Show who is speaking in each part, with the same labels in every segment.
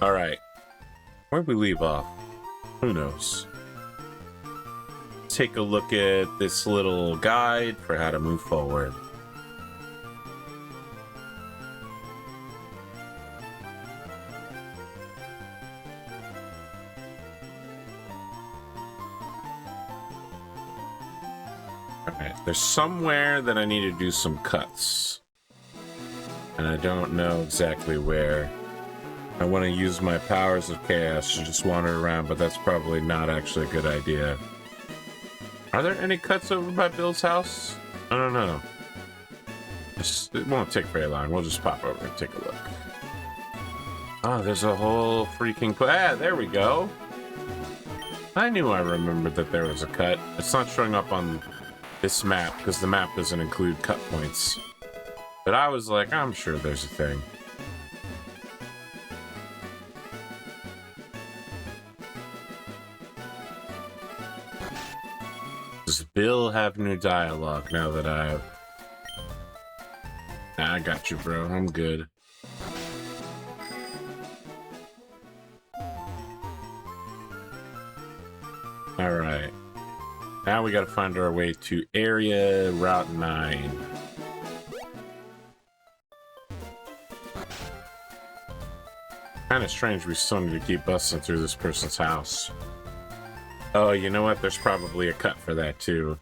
Speaker 1: All right, where'd we leave off? Who knows? Take a look at this little guide for how to move forward. Alright, there's somewhere that I need to do some cuts. And I don't know exactly where. I want to use my powers of chaos to just wander around, but that's probably not actually a good idea. Are there any cuts over by Bill's house? I don't know. It won't take very long. We'll just pop over and take a look. Oh, there's a whole freaking... Ah, there we go. I knew I remembered that there was a cut. It's not showing up on this map because the map doesn't include cut points. But I was like, I'm sure there's a thing. Does Bill have new dialogue now that I've... Nah, I got you, bro. I'm good. Alright. Now we gotta find our way to area Route 9. Kinda strange we still need to keep busting through this person's house. Oh, you know what? There's probably a cut for that, too.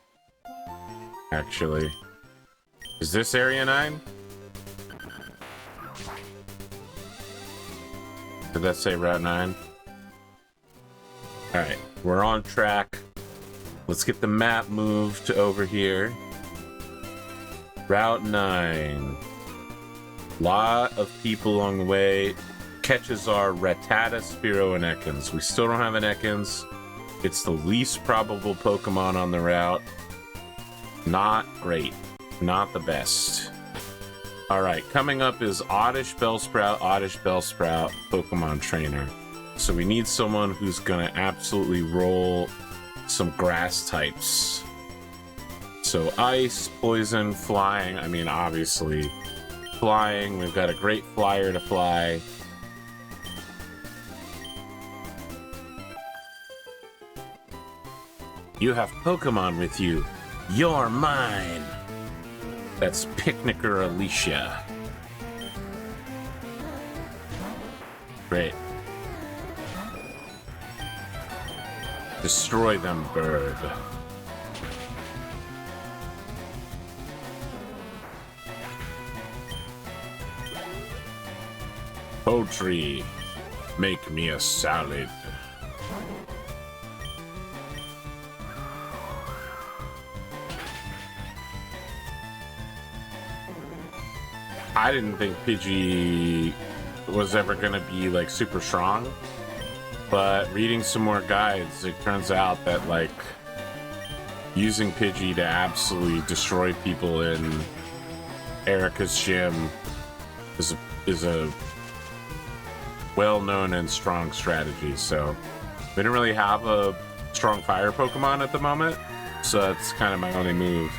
Speaker 1: Actually. Is this Area 9? Did that say Route 9? Alright, we're on track. Let's get the map moved over here. Route 9. Lot of people along the way. Catches are Rattata, Spearow, and Ekans. We still don't have an Ekans. It's the least probable Pokemon on the route. Not great. Not the best. Alright, coming up is Oddish Bellsprout, Pokemon Trainer. So we need someone who's gonna absolutely roll some grass types. So ice, poison, flying. I mean, obviously, flying. We've got a great flyer to fly. You have Pokemon with you. You're mine. That's Picnicker Alicia. Great. Destroy them, bird. Poultry, make me a salad. I didn't think Pidgey was ever gonna be like super strong, but reading some more guides, it turns out that like using Pidgey to absolutely destroy people in Erica's gym is a well-known and strong strategy. So we didn't really have a strong fire Pokemon at the moment, so that's kind of my only move.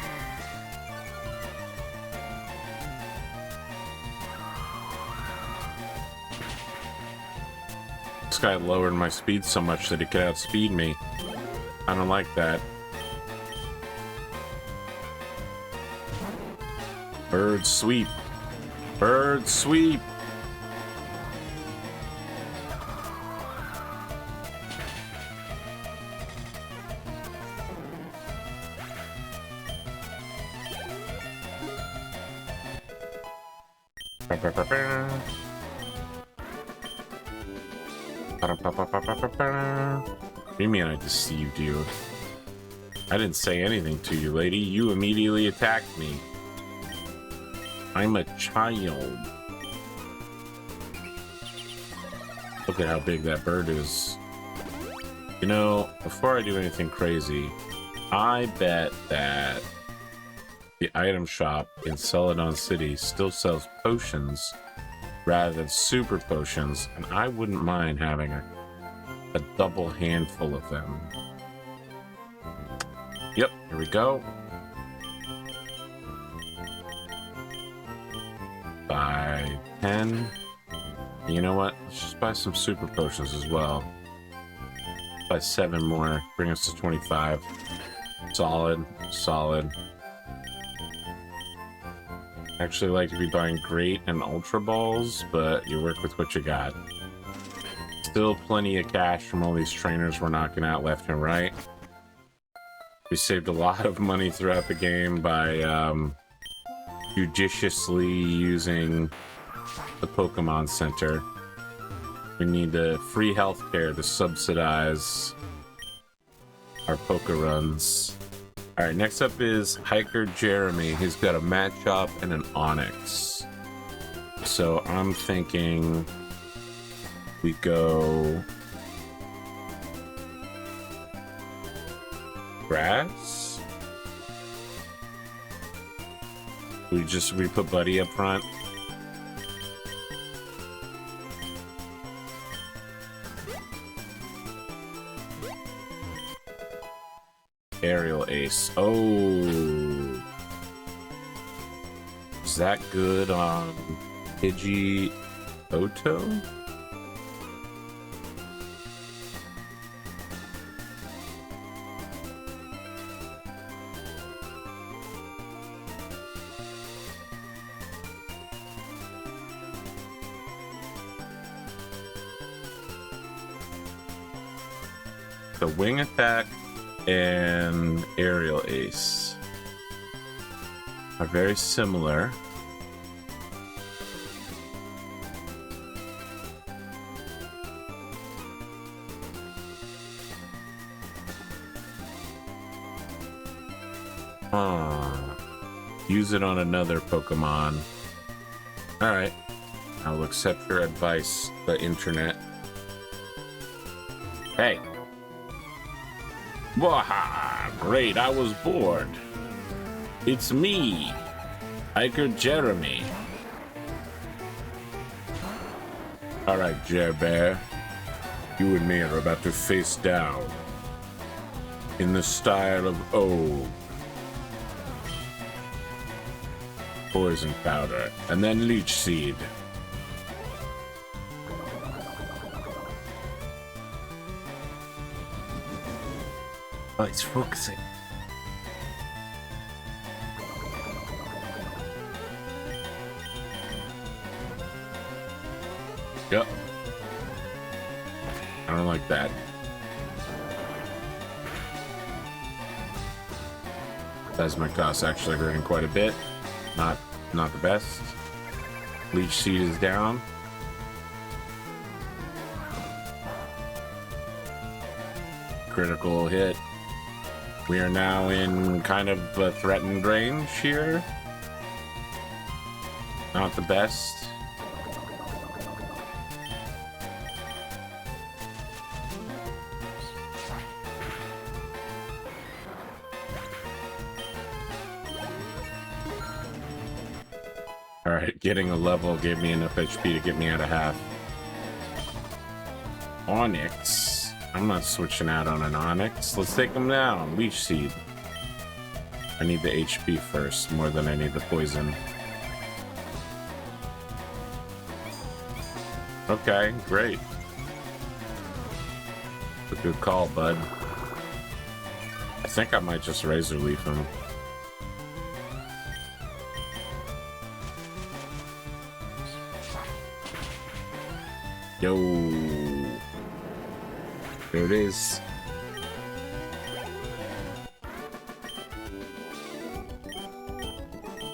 Speaker 1: This guy lowered my speed so much that he could outspeed me. I don't like that. Bird sweep. Bird sweep. What do you mean I deceived you? I didn't say anything to you, lady. You immediately attacked me. I'm a child. Look at how big that bird is. You know, before I do anything crazy, I bet that the item shop in Celadon City still sells potions rather than super potions, and I wouldn't mind having a double handful of them. Yep, here we go. 5, 10. You know what? Let's just buy some super potions as well. Buy 7 more. Bring us to 25. Solid. Solid. Actually like to be buying great and ultra balls, but you work with what you got. Still plenty of cash from all these trainers we're knocking out left and right. We saved a lot of money throughout the game by judiciously using the Pokemon Center. We need the free healthcare to subsidize our Poke runs. Alright, next up is Hiker Jeremy. He's got a Machop and an Onix. So I'm thinking we go grass. We put Buddy up front. Aerial Ace. Oh, is that good on Pidgey Oto? The wing attack and Aerial Ace are very similar. Use it on another Pokemon. Alright. I'll accept your advice, the internet. Hey. Waha! Great, I was bored. It's me, Hiker Jeremy. Alright, Jer Bear. You and me are about to face down. In the style of old. Poison powder, and then leech seed. Oh, it's focusing. Yep. I don't like that. Seismic toss actually hurting quite a bit. Not the best. Leech seed is down. Critical hit. We are now in kind of a threatened range here. Not the best. Alright, getting a level gave me enough HP to get me out of half. Onix. I'm not switching out on an Onix. Let's take him down. Leech Seed. I need the HP first, more than I need the poison. Okay, great. It's a good call, bud. I think I might just Razor Leaf him. Yo. There it is.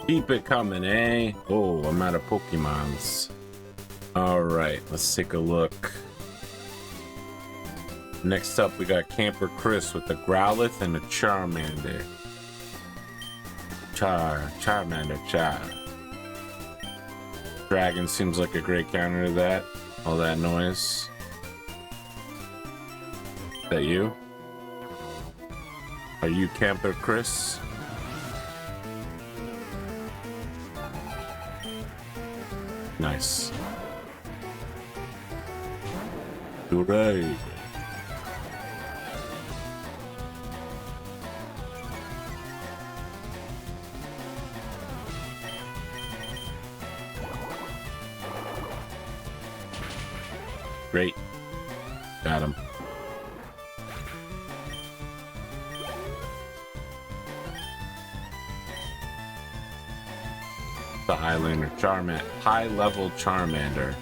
Speaker 1: Keep it coming, eh? Oh, I'm out of Pokemons. Alright, let's take a look. Next up, we got Camper Chris with a Growlithe and a Charmander. Charmander. Dragon seems like a great counter to that. All that noise. Is that you? Are you Camper Chris? Nice. Hooray. Great. Got him. The Highlander high-level Charmander.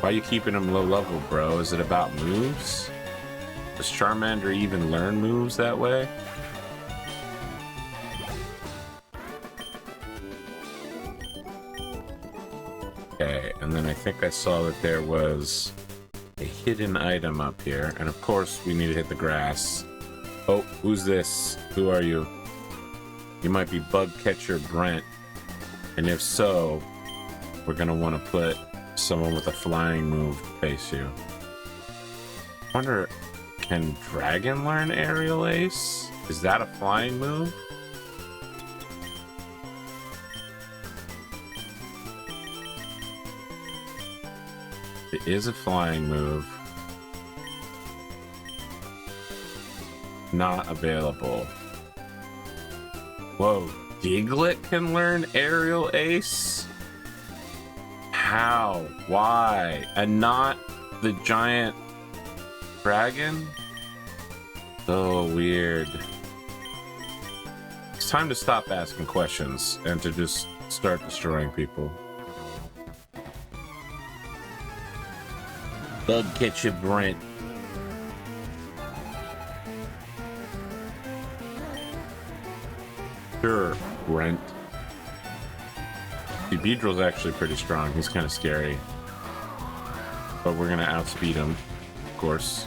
Speaker 1: Why are you keeping him low level, bro? Is it about moves? Does Charmander even learn moves that way? Okay, and then I think I saw that there was a hidden item up here. And of course, we need to hit the grass. Oh, who's this? Who are you? You might be Bug Catcher Brent. And if so, we're gonna want to put someone with a flying move to face you. I wonder, can Dragon learn Aerial Ace? Is that a flying move? It is a flying move. Not available. Whoa, Diglett can learn Aerial Ace? How? Why? And not the giant dragon? So weird. It's time to stop asking questions and to just start destroying people. Bug Catcher Brent. Sure, Brent. See, Beedrill's actually pretty strong. He's kind of scary. But we're gonna outspeed him, of course.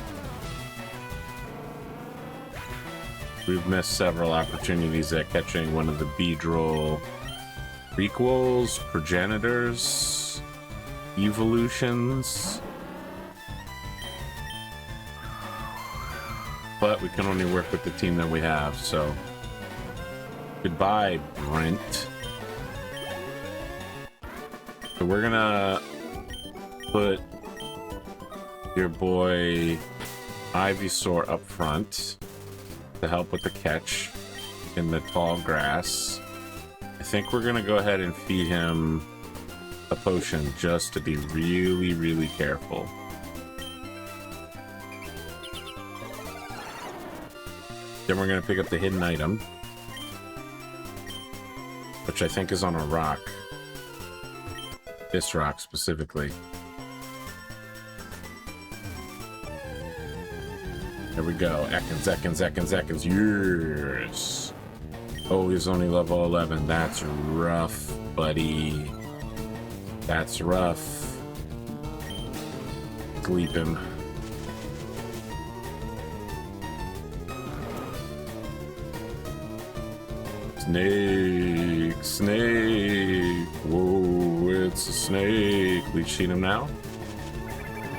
Speaker 1: We've missed several opportunities at catching one of the Beedrill prequels, progenitors, evolutions. But we can only work with the team that we have, so goodbye, Brent. So we're gonna put your boy Ivysaur up front to help with the catch in the tall grass. I think we're gonna go ahead and feed him a potion just to be really, really careful. Then we're gonna pick up the hidden item, which I think is on a rock. This rock specifically. There we go. Ekans. Yes. Oh, he's only level 11. That's rough, buddy. That's rough. Sleep him. Snake. Whoa, it's a snake. Leech Seed him now.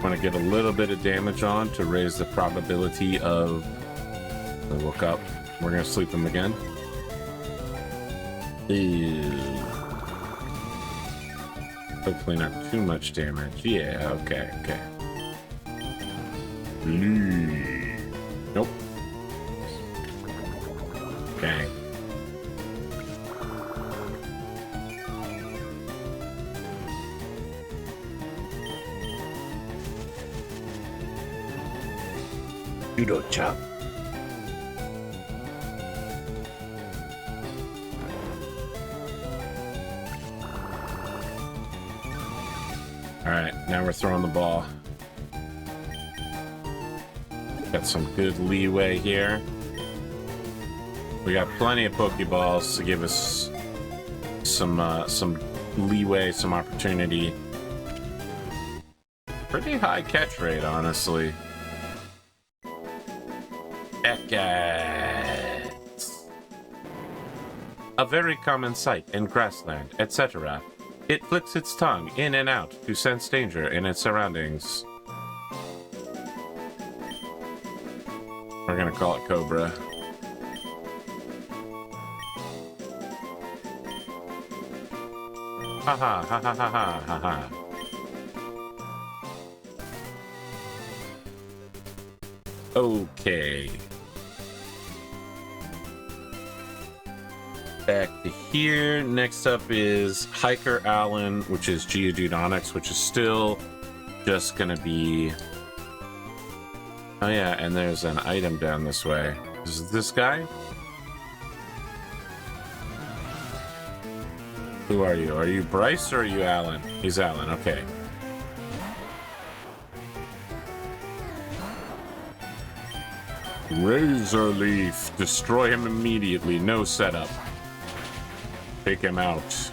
Speaker 1: Want to get a little bit of damage on to raise the probability of the look up. We're going to sleep him again. Ew. Hopefully not too much damage. Yeah, okay. Nope. Okay. Judo chop. Alright, now we're throwing the ball. Got some good leeway here. We got plenty of Pokeballs to give us some leeway, some opportunity. Pretty high catch rate, honestly. Beckons. A very common sight in grassland, etc. It flicks its tongue in and out to sense danger in its surroundings. We're gonna call it Cobra. Ha ha ha ha ha ha ha. Okay. Back to here. Next up is Hiker Allen, which is Geodude Onyx, which is still just gonna be... Oh yeah, and there's an item down this way. Is it this guy? Who are you? Are you Bryce or are you Alan? He's Alan, okay. Razor Leaf. Destroy him immediately. No setup. Take him out.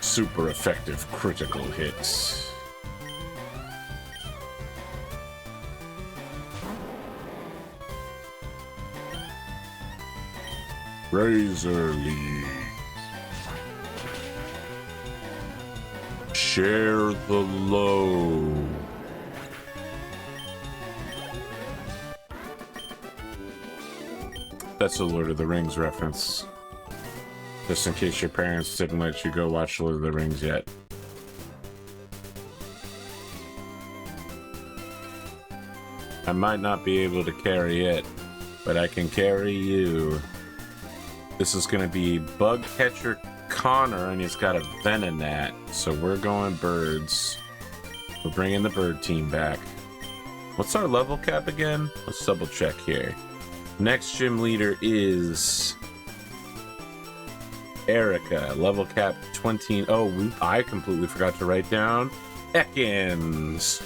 Speaker 1: Super effective critical hits. Razor Leaf. Share the load. That's a Lord of the Rings reference. Just in case your parents didn't let you go watch Lord of the Rings yet. I might not be able to carry it, but I can carry you. This is going to be Bug Catcher Connor, and he's got a Venonat. So we're going birds. We're bringing the bird team back. What's our level cap again? Let's double check here. Next gym leader is Erica. Level cap 20. Oh, I completely forgot to write down Beckons,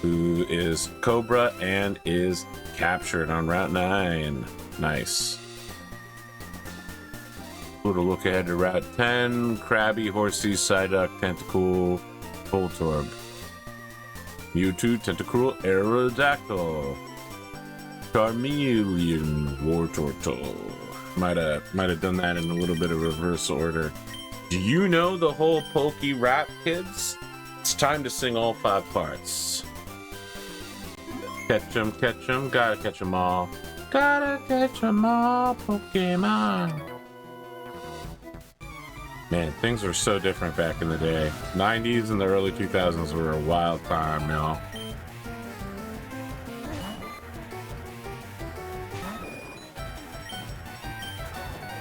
Speaker 1: who is Cobra and is captured on Route 9. Nice. Little look ahead to Route 10. Krabby, Horsey, Psyduck, Tentacool, Voltorb. Mewtwo, Tentacruel, Aerodactyl. Charmeleon, Wartortle. Might have done that in a little bit of reverse order. Do you know the whole Pokey rap, kids? It's time to sing all 5 parts. Catch 'em, gotta catch 'em all. Gotta catch 'em all, Pokemon. Man, things were so different back in the day. 90s and the early 2000s were a wild time, y'all.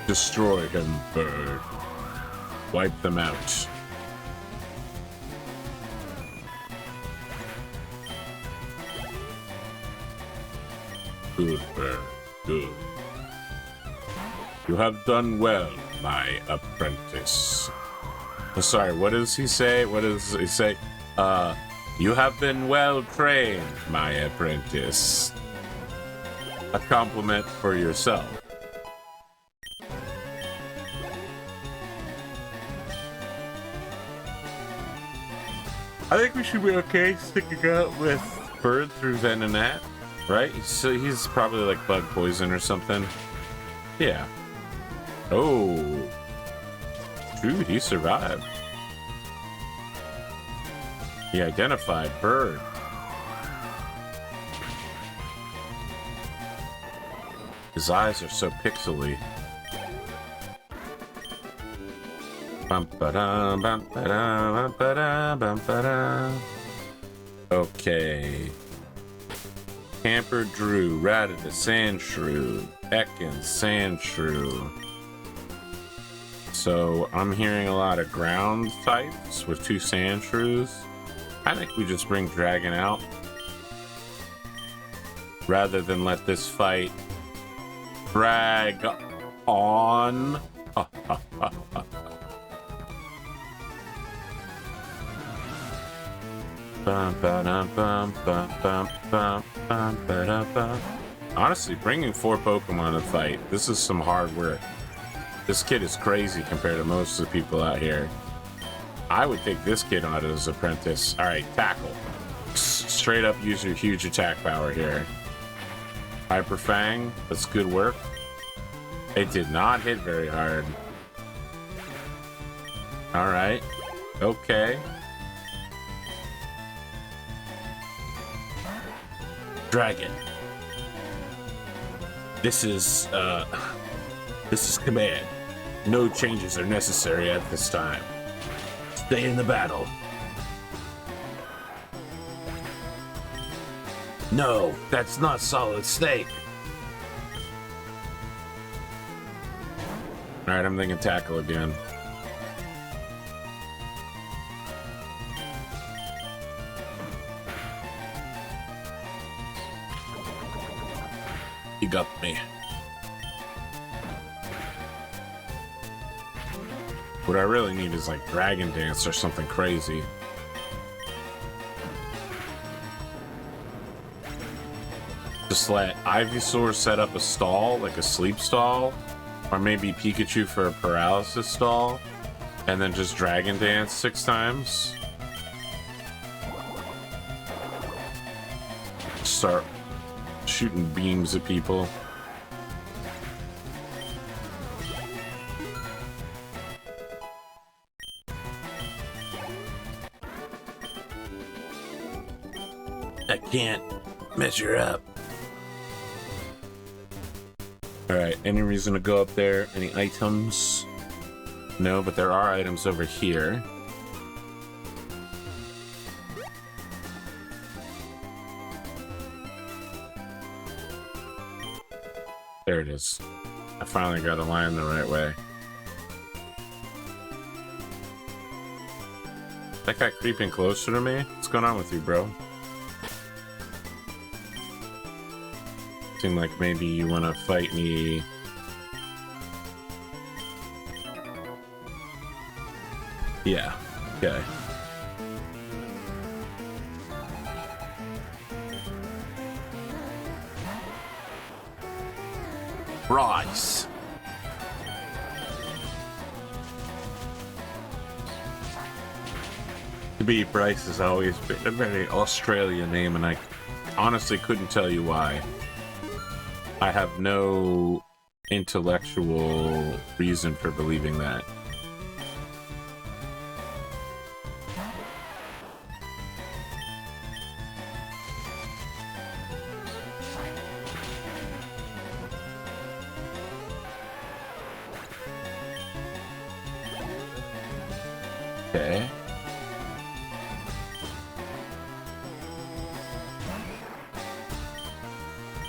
Speaker 1: Destroy him, bird. Wipe them out. Good, bird. Good. You have done well, my apprentice. Oh, sorry, what does he say? What does he say? You have been well trained, my apprentice. A compliment for yourself. I think we should be okay sticking out with bird through Venonat, right? So he's probably like bug poison or something. Yeah. Oh. Dude, he survived. He identified bird. His eyes are so pixely. Okay. Camper Drew, Rattata, Sandshrew, Ekans, Sandshrew. So I'm hearing a lot of ground types with 2 Sandshrews. I think we just bring Dragon out rather than let this fight drag on. Honestly, bringing 4 Pokemon to fight, this is some hard work. This kid is crazy compared to most of the people out here. I would take this kid on as apprentice. Alright, tackle. Straight up use your huge attack power here. Hyper Fang, that's good work. It did not hit very hard. Alright. Okay. Dragon. This is command. No changes are necessary at this time. Stay in the battle. No, that's not Solid Snake. Alright, I'm thinking tackle again. He got me. What I really need is like Dragon Dance or something crazy. Just let Ivysaur set up a stall, like a sleep stall, or maybe Pikachu for a paralysis stall, and then just Dragon Dance 6 times. Start shooting beams at people. I can't measure up. Alright, any reason to go up there? Any items? No, but there are items over here. There it is. I finally got a line the right way. That guy creeping closer to me? What's going on with you, bro? Seem like maybe you want to fight me. Yeah, okay. Bryce. To be Bryce has always been a very Australian name, and I honestly couldn't tell you why. I have no intellectual reason for believing that. Okay.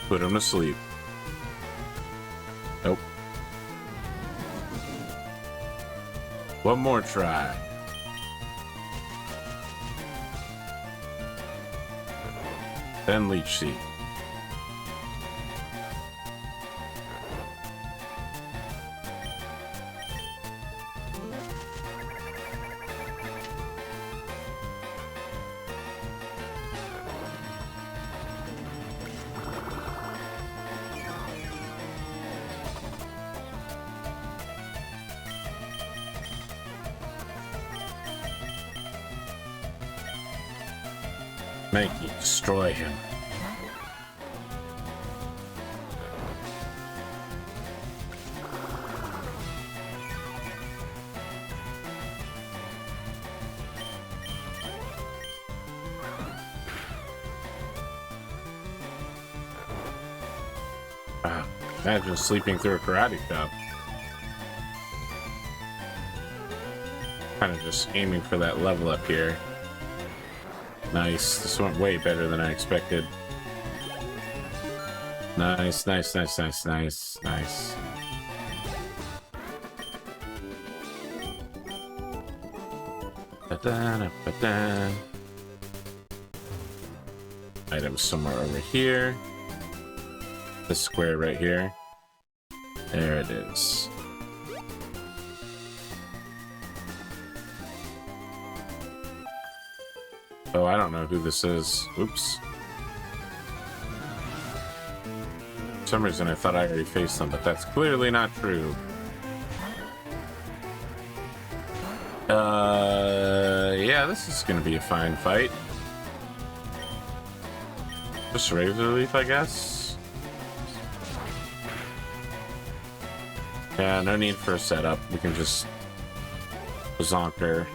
Speaker 1: Put him to sleep. Nope. One more try. Then Leech Seed. Mankey, destroy him. Imagine sleeping through a karate chop. Kind of just aiming for that level up here. Nice. This went way better than I expected. Nice, nice, nice, nice, nice, nice. Ba-da-da-ba-da. Items somewhere over here. This square right here. There it is. Oh, I don't know who this is. Oops. For some reason I thought I already faced them, but that's clearly not true. Yeah, this is gonna be a fine fight. Just Razor Leaf, I guess? Yeah, no need for a setup. We can just zonker.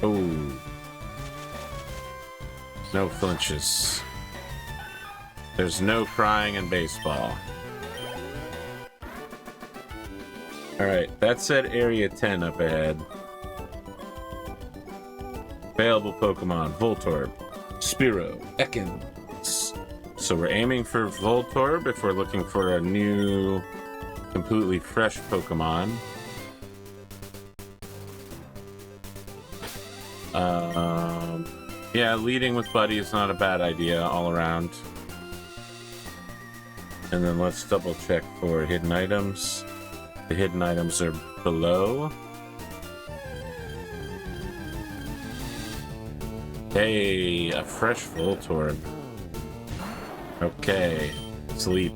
Speaker 1: Oh. No flinches. There's no crying in baseball. Alright, that said Area 10 up ahead. Available Pokemon, Voltorb, Spearow, Beckons. So we're aiming for Voltorb if we're looking for a new, completely fresh Pokemon. Yeah, leading with Buddy is not a bad idea all around. And then let's double check for hidden items. The hidden items are below. Hey, a fresh Voltorb. Okay, sleep.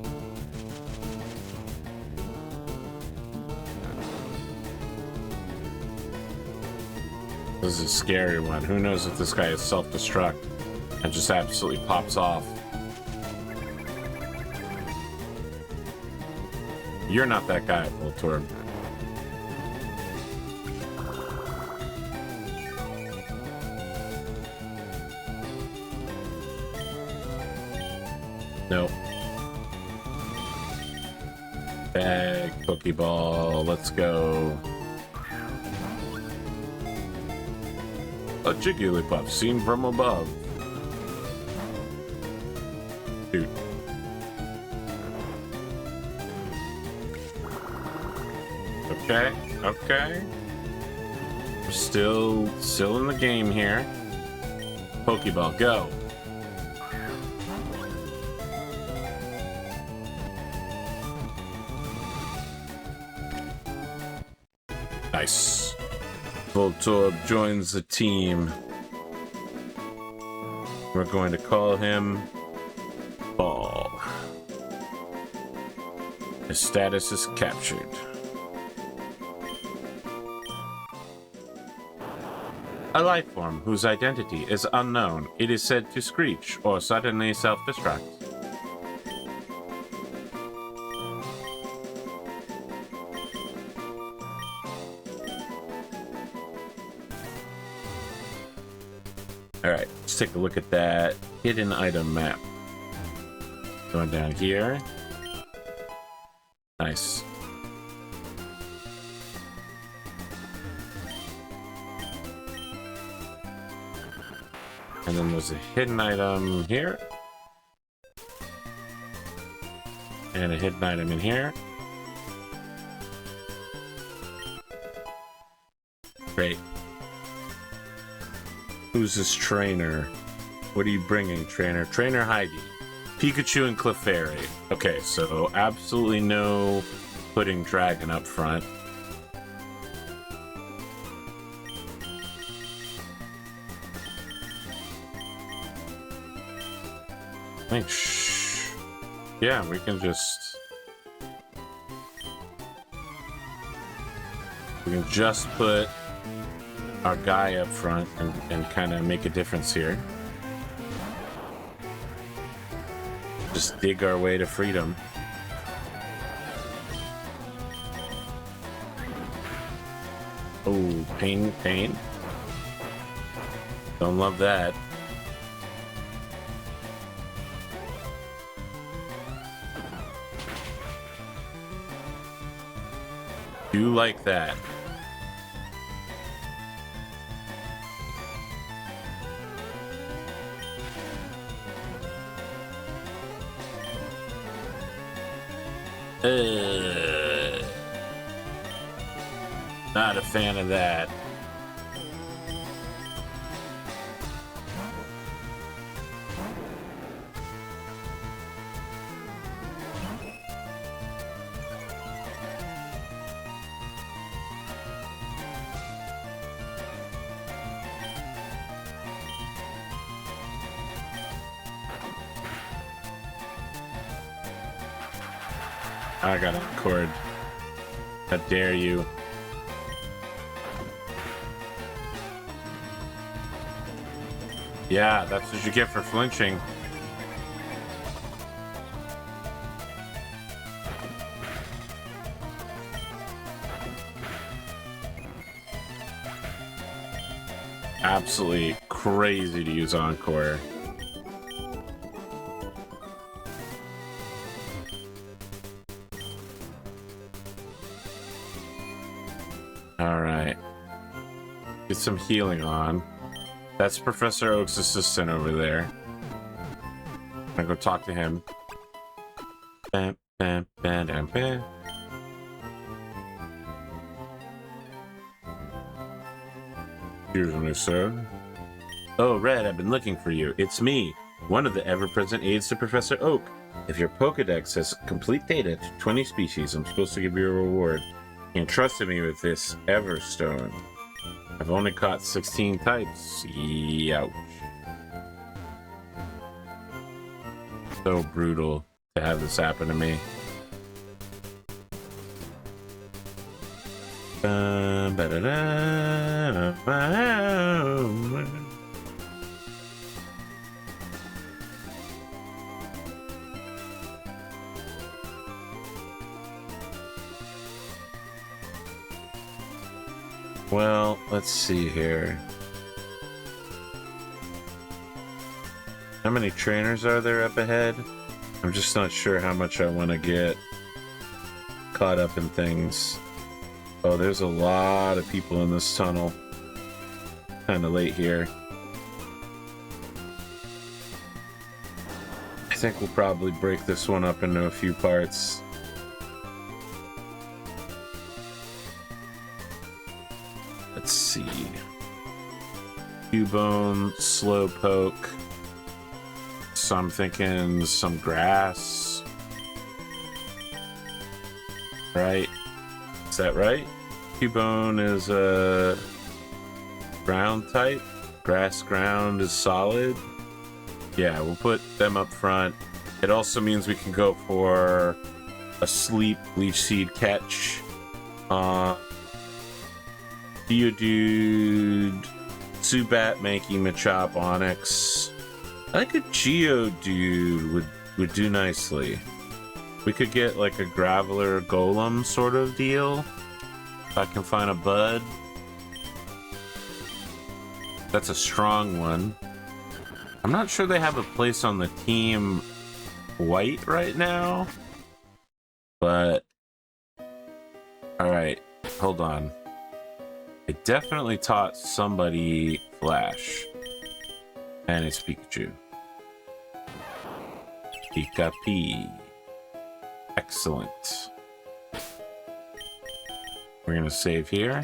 Speaker 1: This is a scary one. Who knows if this guy is self-destruct and just absolutely pops off. You're not that guy, Voltorb. Nope. Bag, Pokeball, let's go. A Jigglypuff seen from above. Dude. Okay, okay. We're still in the game here. Pokeball, go. Nice. Voltorb joins the team. We're going to call him Ball. His status is captured. A life form whose identity is unknown. It is said to screech or suddenly self-destruct. Alright, let's take a look at that hidden item map. Going down here. Nice. And then there's a hidden item here. And a hidden item in here. Great. Who's this trainer? What are you bringing, trainer? Trainer Heidi. Pikachu and Clefairy. Okay, so absolutely no putting Dragon up front. I think, yeah, we can just put our guy up front and kind of make a difference here. Just dig our way to freedom. Oh, pain. Don't love that. Do like that. Not a fan of that. I got a cord. How dare you? Yeah, that's what you get for flinching. Absolutely crazy to use Encore. Alright. Get some healing on. That's Professor Oak's assistant over there. I'm gonna go talk to him. Bam, bam, bam, bam, bam. Excuse me, sir. Oh, Red, I've been looking for you. It's me,
Speaker 2: one of the ever-present aides to Professor Oak. If your Pokedex has complete data to 20 species, I'm supposed to give you a reward. He entrusted me with this Everstone. I've only caught 16 types. Ouch. So brutal to have this happen to me. Well, let's see here. How many trainers are there up ahead? I'm just not sure how much I want to get caught up in things. Oh, there's a lot of people in this tunnel. Kind of late here. I think we'll probably break this one up into a few parts. Let's see. Cubone, Slowpoke. So I'm thinking some grass. Right? Is that right? Cubone is a ground type. Grass ground is solid. Yeah, we'll put them up front. It also means we can go for a sleep leech seed catch. Geodude, Zubat, Mankey, Machop, Onix. I think a Geodude would do nicely. We could get like a Graveler Golem sort of deal. If I can find a bud. That's a strong one. I'm not sure they have a place on the team white right now. But... Alright, hold on. I definitely taught somebody Flash. And it's Pikachu. Pika-P. Excellent. We're gonna save here.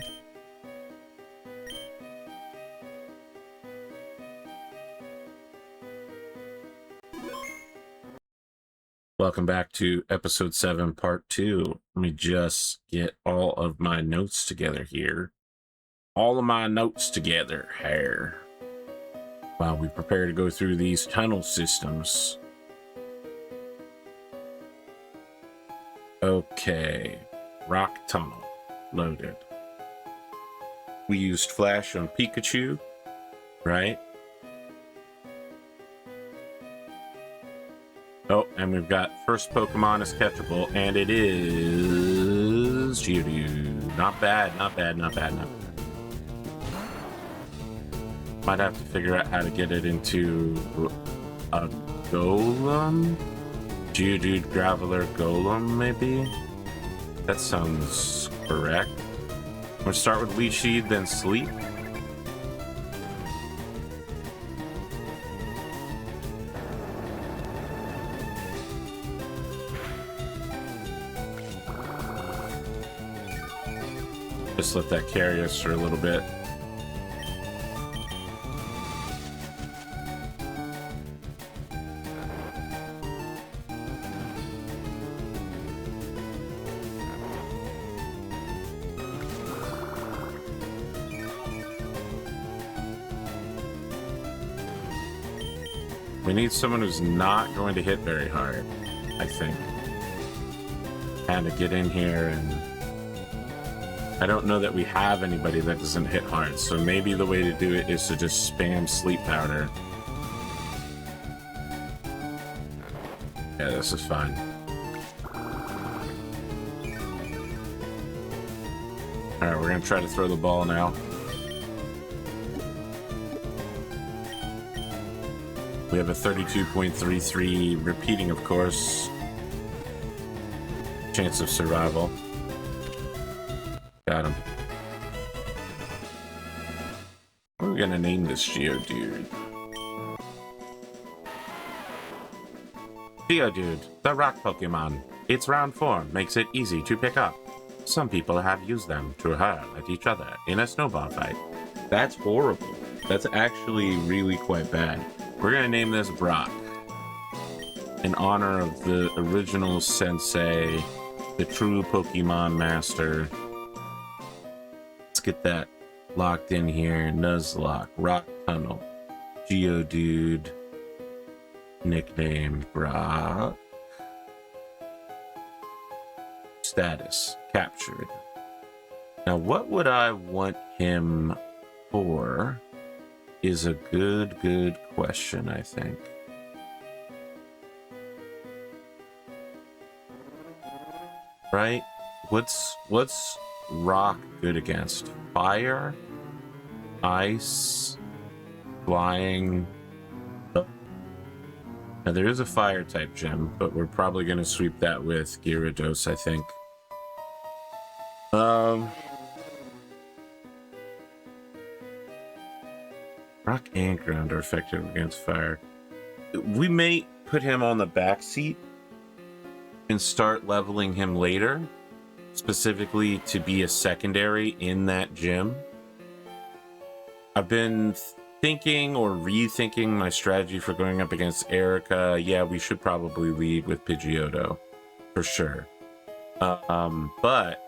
Speaker 2: Welcome back to episode 7, part 2. Let me just get all of my notes together here. All of my notes together here. While we prepare to go through these tunnel systems. Okay. Rock tunnel. Loaded. We used Flash on Pikachu, right? Oh, and we've got first Pokemon is catchable, and it is Geodude. Not bad, not bad, not bad, not bad. Might have to figure out how to get it into a Golem? Geodude, Graveler, Golem, maybe? That sounds correct. We'll start with Leech Seed, then Sleep. Just let that carry us for a little bit. We need someone who's not going to hit very hard, I think. And to get in here, and I don't know that we have anybody that doesn't hit hard, so maybe the way to do it is to just spam Sleep Powder. Yeah, this is fine. Alright, we're gonna try to throw the ball now. We have a 32.33 repeating, of course. Chance of survival. Got him. What are we gonna name this Geodude? Geodude, the rock Pokemon. Its round form makes it easy to pick up. Some people have used them to hurl at each other in a snowball fight. That's horrible. That's actually really quite bad.
Speaker 1: We're gonna name this Brock in honor of the original sensei, the true Pokemon master. Let's get that locked in here. Nuzlocke, Rock Tunnel, Geodude, nickname Brock. Status, captured. Now, what would I want him for is a good question, I think. Right? What's rock good against? Fire, ice, flying. Now there is a fire type gem, but we're probably going to sweep that with Gyarados, I think. Rock and ground are effective against fire. We may put him on the back seat and start leveling him later, specifically to be a secondary in that gym. I've been thinking or rethinking my strategy for going up against Erica. Yeah, we should probably lead with Pidgeotto for sure. But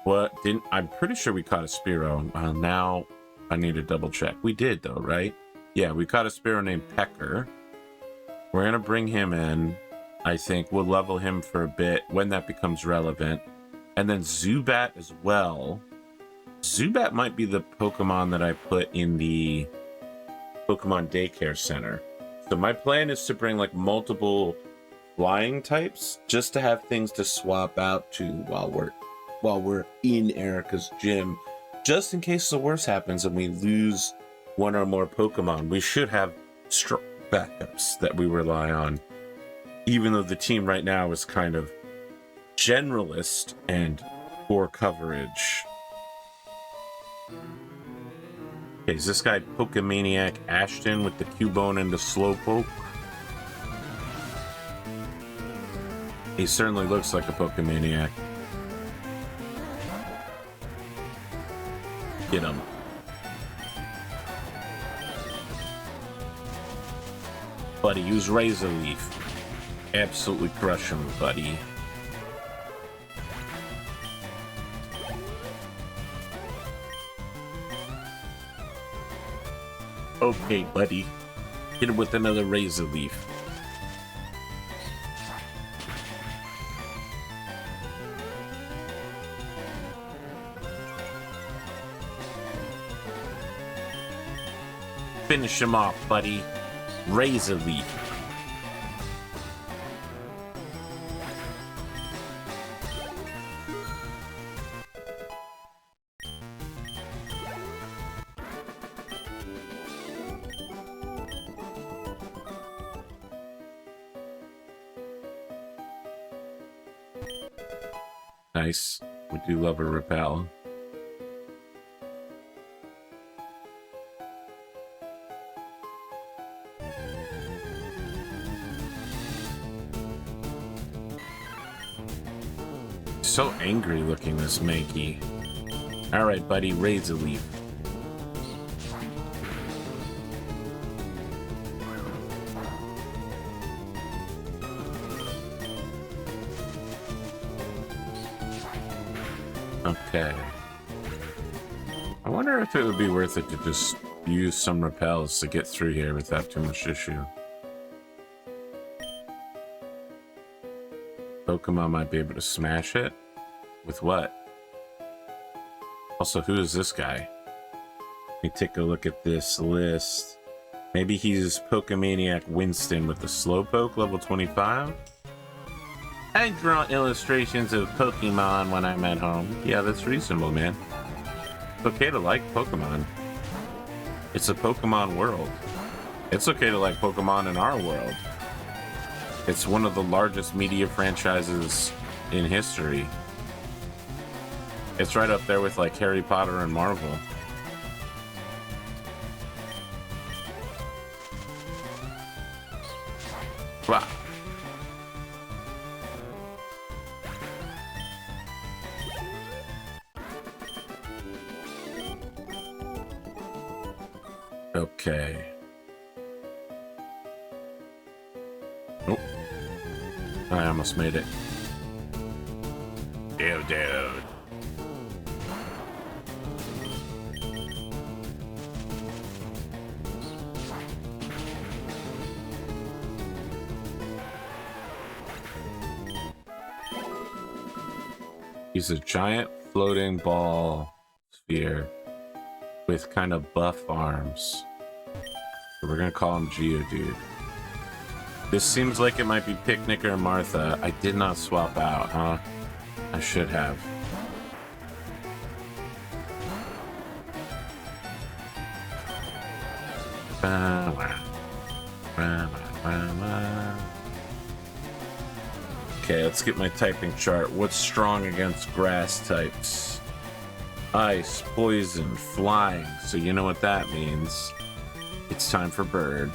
Speaker 1: what didn't I'm pretty sure we caught a Spearow. Now I need to double check. We did though, right? Yeah, we caught a Spearow named Pecker. We're gonna bring him in. I think we'll level him for a bit when that becomes relevant. And then Zubat as well. Zubat might be the Pokemon that I put in the Pokemon Daycare Center. So my plan is to bring like multiple flying types just to have things to swap out to while we're in Erica's gym. Just in case the worst happens and we lose one or more Pokemon, we should have strong backups that we rely on. Even though the team right now is kind of generalist and poor coverage. Okay, is this guy Pokemaniac Ashton with the Cubone and the Slowpoke? He certainly looks like a Pokemaniac. Get him. Buddy, use Razor Leaf. Absolutely crush him, buddy. Okay, buddy. Hit him with another Razor Leaf. Finish him off, buddy. Razor Leaf. Nice. We do love a repel. So angry looking, this Mankey. Alright, buddy, Razor Leaf. Okay. I wonder if it would be worth it to just use some repels to get through here without too much issue. Pokemon might be able to smash it. With what? Also, who is this guy? Let me take a look at this list. Maybe he's Pokemaniac Winston with the Slowpoke, level 25. I draw illustrations of Pokemon when I'm at home. Yeah, that's reasonable, man. It's okay to like Pokemon. It's a Pokemon world. It's okay to like Pokemon in our world. It's one of the largest media franchises in history. It's right up there with like Harry Potter and Marvel. Wow. Okay. Nope. I almost made it. Dude. He's a giant floating ball sphere with kind of buff arms. So we're gonna call him Geodude. This seems like it might be Picnic or Martha. I did not swap out, huh? I should have. Okay, let's get my typing chart. What's strong against grass types? Ice, poison, flying. So you know what that means. It's time for bird.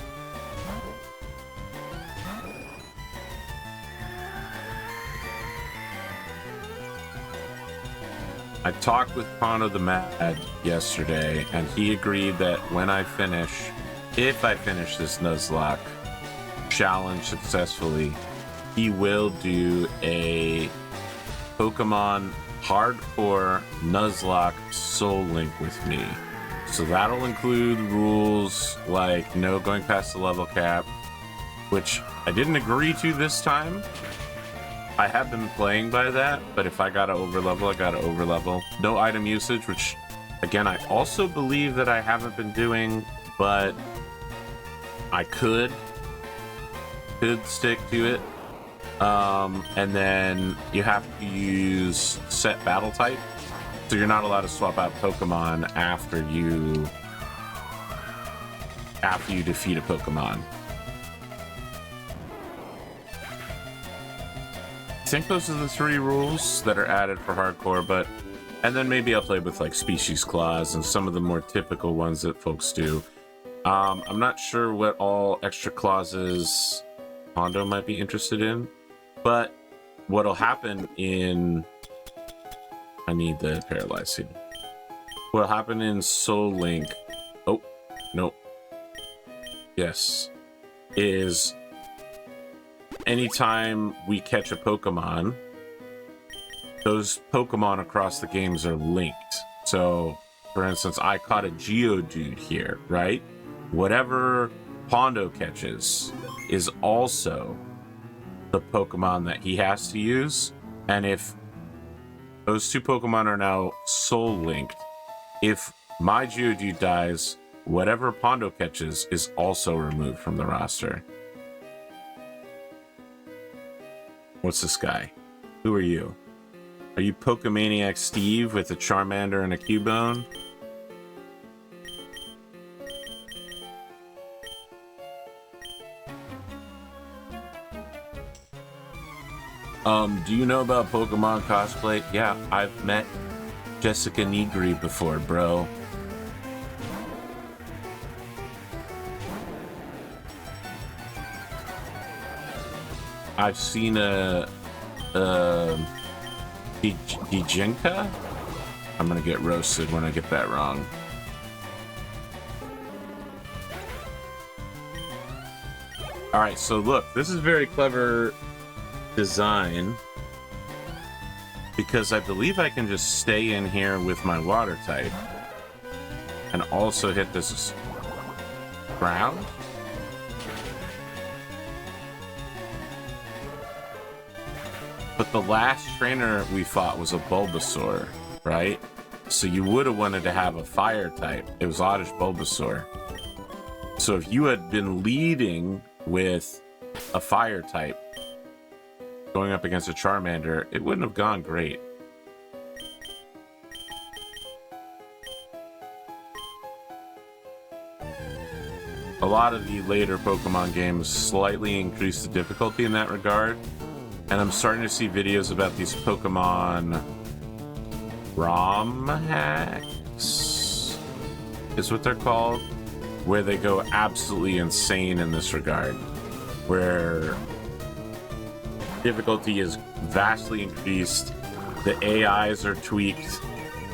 Speaker 1: I talked with Pondo the Mad yesterday, and he agreed that when I finish, if I finish this Nuzlocke challenge successfully, he will do a Pokemon hardcore Nuzlocke Soul Link with me. So that'll include rules like no going past the level cap, which I didn't agree to this time. I have been playing by that, but if I gotta overlevel, I gotta overlevel. No item usage, which, again, I also believe that I haven't been doing, but I could stick to it. And then you have to use set battle type, so you're not allowed to swap out Pokemon after you defeat a Pokemon. I think those are the 3 rules that are added for hardcore, and then maybe I'll play with like species clause and some of the more typical ones that folks do. I'm not sure what all extra clauses Pondo might be interested in, but what'll happen in... I need the paralyzed seed. What'll happen in Soul Link... Oh, no. Yes. Is... anytime we catch a Pokemon, those Pokemon across the games are linked. So, for instance, I caught a Geodude here, right? Whatever Pondo catches is also the Pokemon that he has to use. And if those 2 Pokemon are now soul linked, if my Geodude dies, whatever Pondo catches is also removed from the roster. What's this guy? Who are you? Are you Pokemaniac Steve with a Charmander and a Cubone? Do you know about Pokemon cosplay? Yeah, I've met Jessica Negri before, bro. I've seen a Dijinka? I'm gonna get roasted when I get that wrong. Alright, so look, this is very clever design, because I believe I can just stay in here with my water type and also hit this ground. But the last trainer we fought was a Bulbasaur, right? So you would have wanted to have a fire type. It was Oddish Bulbasaur. So if you had been leading with a fire type going up against a Charmander, it wouldn't have gone great. A lot of the later Pokemon games slightly increase the difficulty in that regard. And I'm starting to see videos about these Pokemon ROM hacks, is what they're called, where they go absolutely insane in this regard, where difficulty is vastly increased, the AIs are tweaked,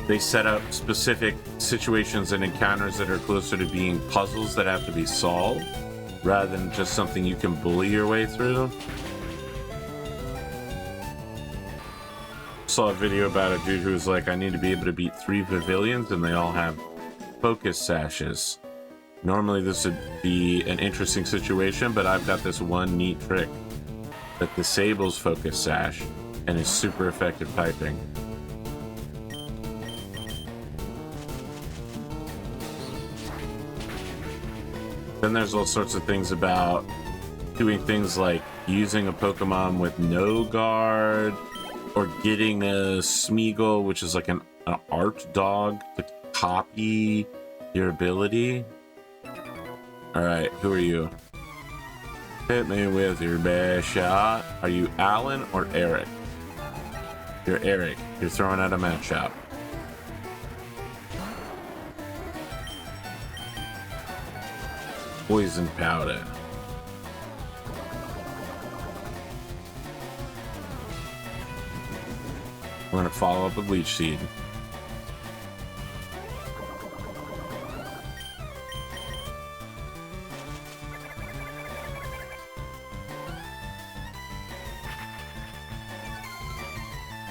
Speaker 1: they set up specific situations and encounters that are closer to being puzzles that have to be solved, rather than just something you can bully your way through. Saw a video about a dude who was like, I need to be able to beat 3 pavilions and they all have focus sashes. Normally this would be an interesting situation, but I've got this one neat trick that disables focus sash and is super effective piping. Then there's all sorts of things about doing things like using a Pokemon with no guard, or getting a Smeagol, which is like an art dog, to copy your ability. Alright, who are you? Hit me with your best shot. Are you Alan or Eric? You're Eric. You're throwing out a match shot. Poison powder. We're gonna follow up with Leech Seed.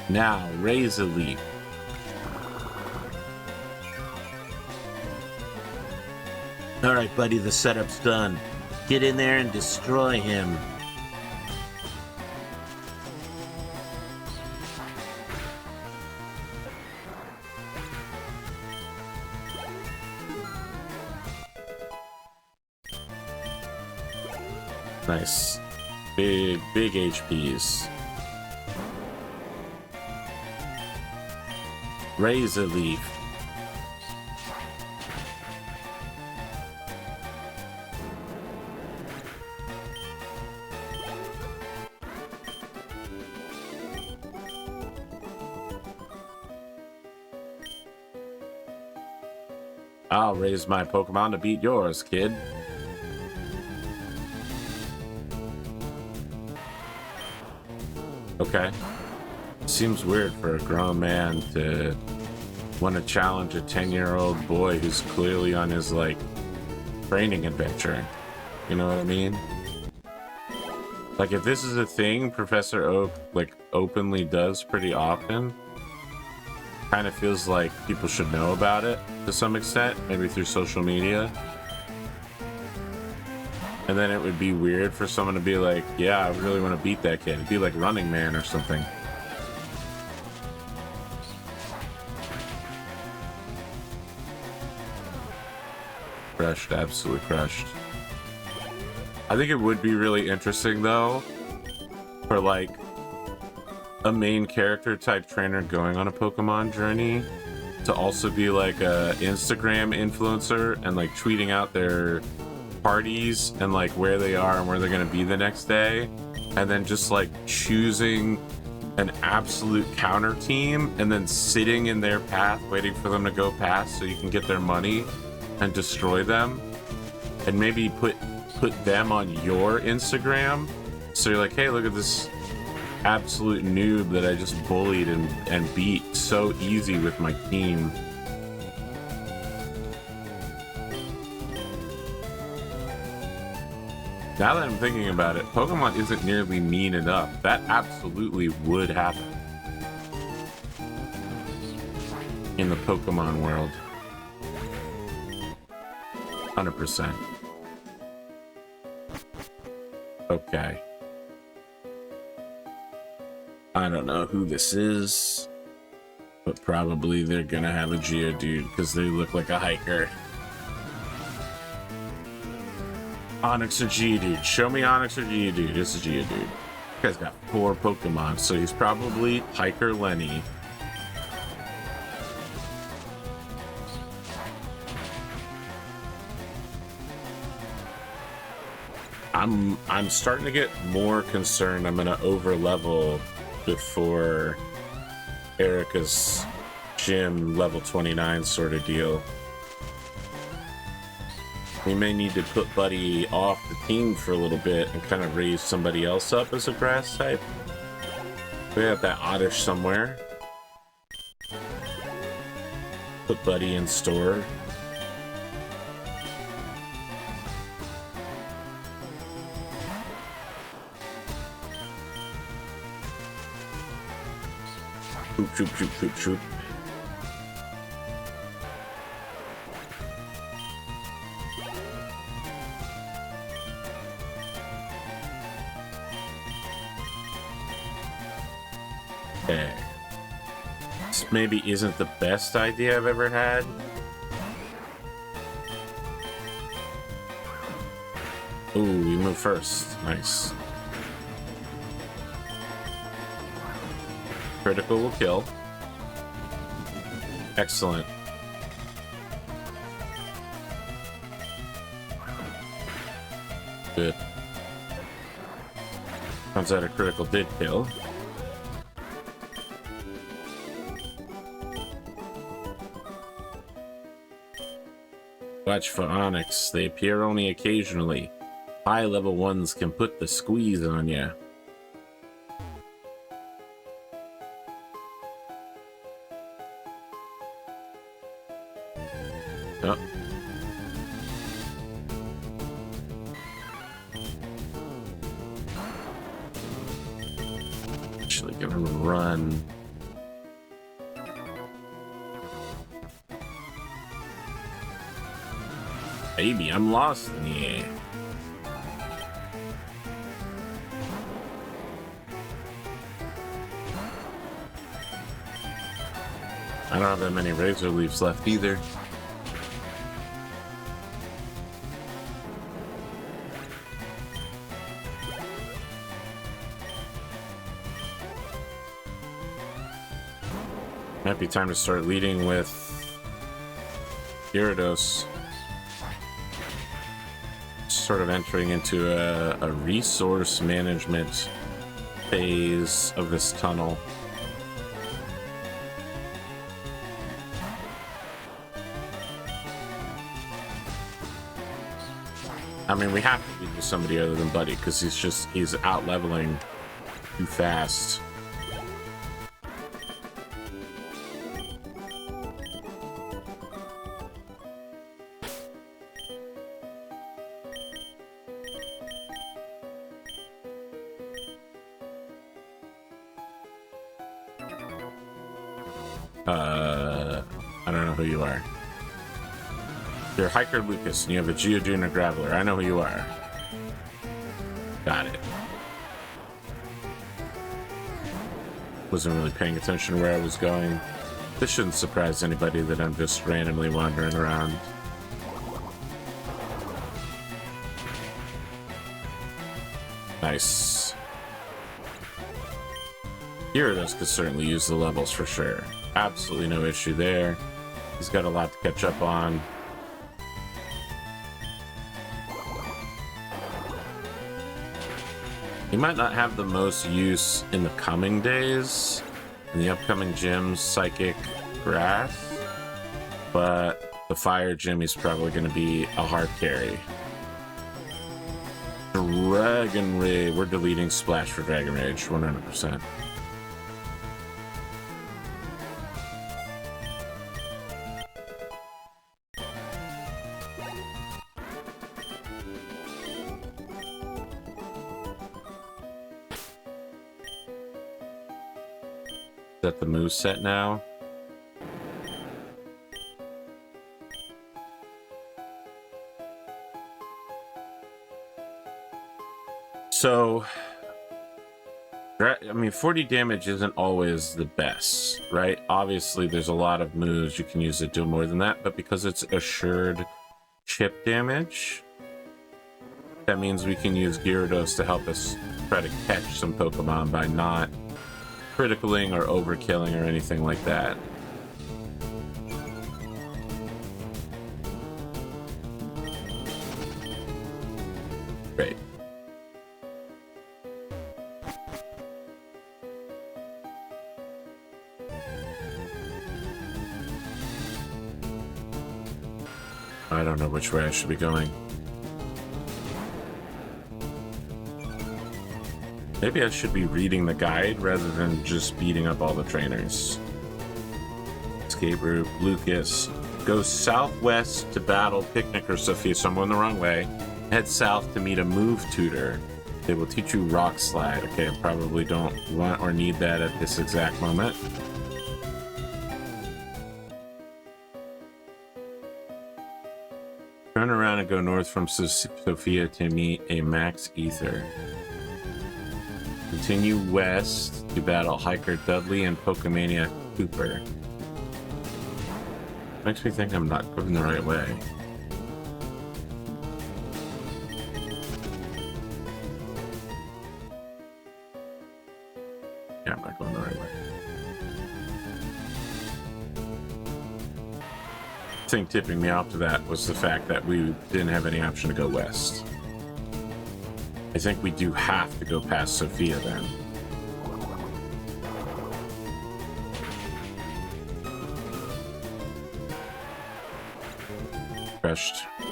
Speaker 1: Now, Razor Leaf. Alright, buddy, the setup's done. Get in there and destroy him. Nice. Big HPs. Razor Leaf. I'll raise my Pokemon to beat yours, kid. Okay. Seems weird for a grown man to want to challenge a 10-year-old boy who's clearly on his, like, training adventure. You know what I mean? Like, if this is a thing Professor Oak, like, openly does pretty often, kind of feels like people should know about it to some extent, maybe through social media. And then it would be weird for someone to be like, yeah, I really want to beat that kid. It'd be like Running Man or something. Crushed, absolutely crushed. I think it would be really interesting, though, for, like, a main character type trainer going on a Pokemon journey to also be, like, a Instagram influencer and, like, tweeting out their parties and, like, where they are and where they're gonna be the next day, and then just, like, choosing an absolute counter team and then sitting in their path waiting for them to go past so you can get their money and destroy them, and maybe put them on your Instagram so you're like, hey, look at this absolute noob that I just bullied and beat so easy with my team. Now that I'm thinking about it, Pokemon isn't nearly mean enough. That absolutely would happen in the Pokemon world. 100%. Okay. I don't know who this is, but probably they're gonna have a Geodude because they look like a hiker. Onyx or Geodude? Show me Onyx or Geodude. It's a Geodude. This guy's got 4 Pokemon, so he's probably Hiker Lenny. I'm starting to get more concerned I'm gonna over level before Erica's gym level 29 sort of deal. We may need to put Buddy off the team for a little bit and kind of raise somebody else up as a grass type. We have that Oddish somewhere. Put Buddy in store. Shoop, shoop, shoop, shoop, shoop. Okay. This maybe isn't the best idea I've ever had. Ooh, you move first. Nice. Critical will kill. Excellent. Good. Turns out a critical did kill. Watch for Onyx. They appear only occasionally. High level ones can put the squeeze on ya. Oh. Actually gonna run. Baby, I'm lost in the air. I don't have that many razor leaves left either. Might be time to start leading with Gyarados. Sort of entering into a resource management phase of this tunnel. I mean, we have to lead with somebody other than Buddy because he's out leveling too fast. I don't know who you are. You're Hiker Lucas, and you have a Geodude and a Graveler. I know who you are. Got it. Wasn't really paying attention to where I was going. This shouldn't surprise anybody that I'm just randomly wandering around. Nice. Gyarados could certainly use the levels for sure. Absolutely no issue there. He's got a lot to catch up on. He might not have the most use in the coming days, in the upcoming gyms, Psychic, Grass, but the Fire gym is probably going to be a hard carry. Dragon Rage. We're deleting Splash for Dragon Rage, 100%. At the moveset now. So, I mean, 40 damage isn't always the best, right? Obviously, there's a lot of moves you can use that do more than that, but because it's assured chip damage, that means we can use Gyarados to help us try to catch some Pokemon by not criticaling or overkilling or anything like that. Great. I don't know which way I should be going. Maybe I should be reading the guide rather than just beating up all the trainers. Escape route, Lucas. Go southwest to battle Picnic or Sophia, so I'm going the wrong way. Head south to meet a move tutor. They will teach you Rock Slide. Okay, I probably don't want or need that at this exact moment.
Speaker 2: go north from Sophia to meet a max ether. Continue west to battle Hiker Dudley and Pokemania Cooper. Makes me think I'm not going the right way. Yeah, I'm not going the right way. The thing tipping me off to that was the fact that we didn't have any option to go west. I think we do have to go past Sophia then. Crushed. You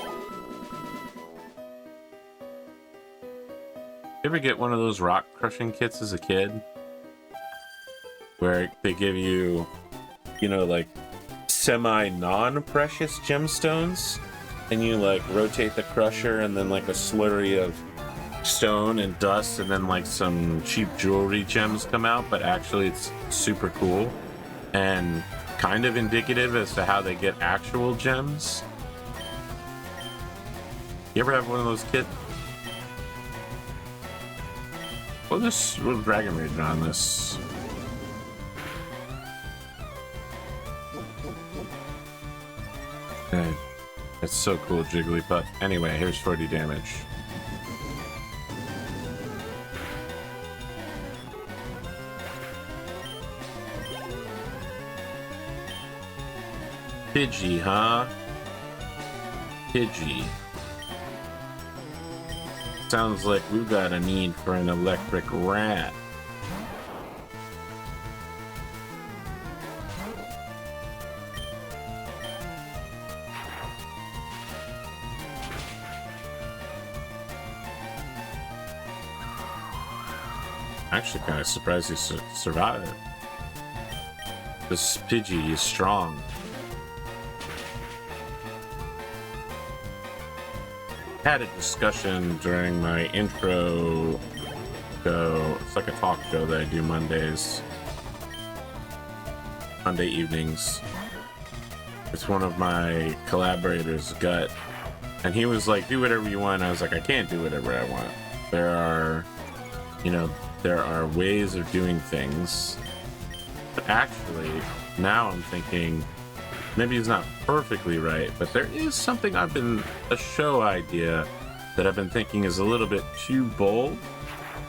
Speaker 2: ever get one of those rock crushing kits as a kid? Where they give you, you know, like semi-non-precious gemstones, and you like rotate the crusher and then like a slurry of stone and dust and then like some cheap jewelry gems come out, but actually it's super cool and kind of indicative as to how they get actual gems. You ever have one of those kits? We'll Dragon Rage on this. Okay. That's so cool, Jigglypuff. Anyway, here's 40 damage. Pidgey, huh? Pidgey. Sounds like we've got a need for an electric rat. Actually, kind of surprised he survived. This Pidgey is strong. Had a discussion during my intro show. It's like a talk show that I do Monday evenings. It's one of my collaborators, Gut, and he was like, do whatever you want. I was like, I can't do whatever I want. There are, you know, there are ways of doing things. But actually, now I'm thinking, maybe it's not perfectly right, but there is something a show idea that I've been thinking is a little bit too bold,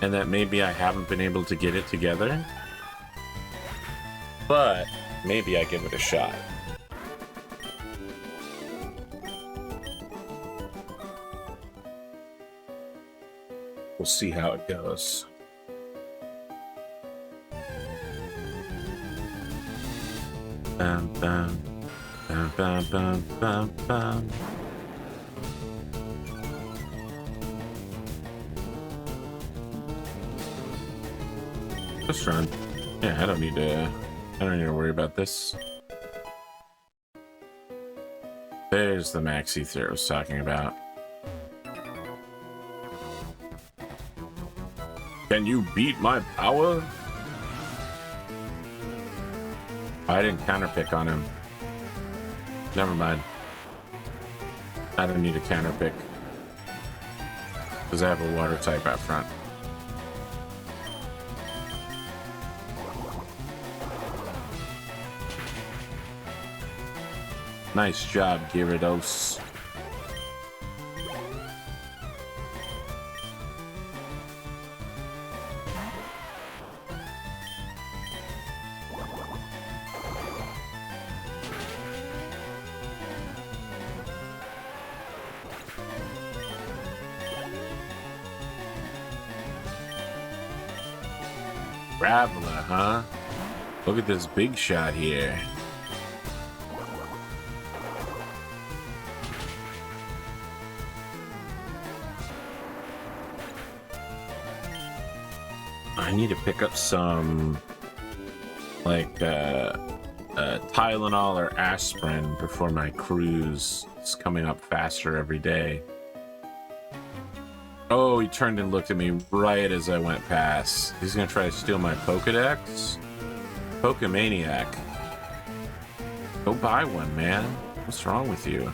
Speaker 2: and that maybe I haven't been able to get it together. But maybe I give it a shot. We'll see how it goes. Bam, bam. Bam, bam, bam, bam, bam. Just run. Yeah, I don't need to worry about this. There's the max ether I was talking about. Can you beat my power? I didn't counterpick on him. Never mind. I don't need a counterpick. Because I have a water type out front. Nice job, Gyarados. Traveler, huh? Look at this big shot here. I need to pick up some, like, Tylenol or aspirin before my cruise. It's coming up faster every day. Oh, he turned and looked at me right as I went past. He's gonna try to steal my Pokedex? Pokemaniac. Go buy one, man. What's wrong with you?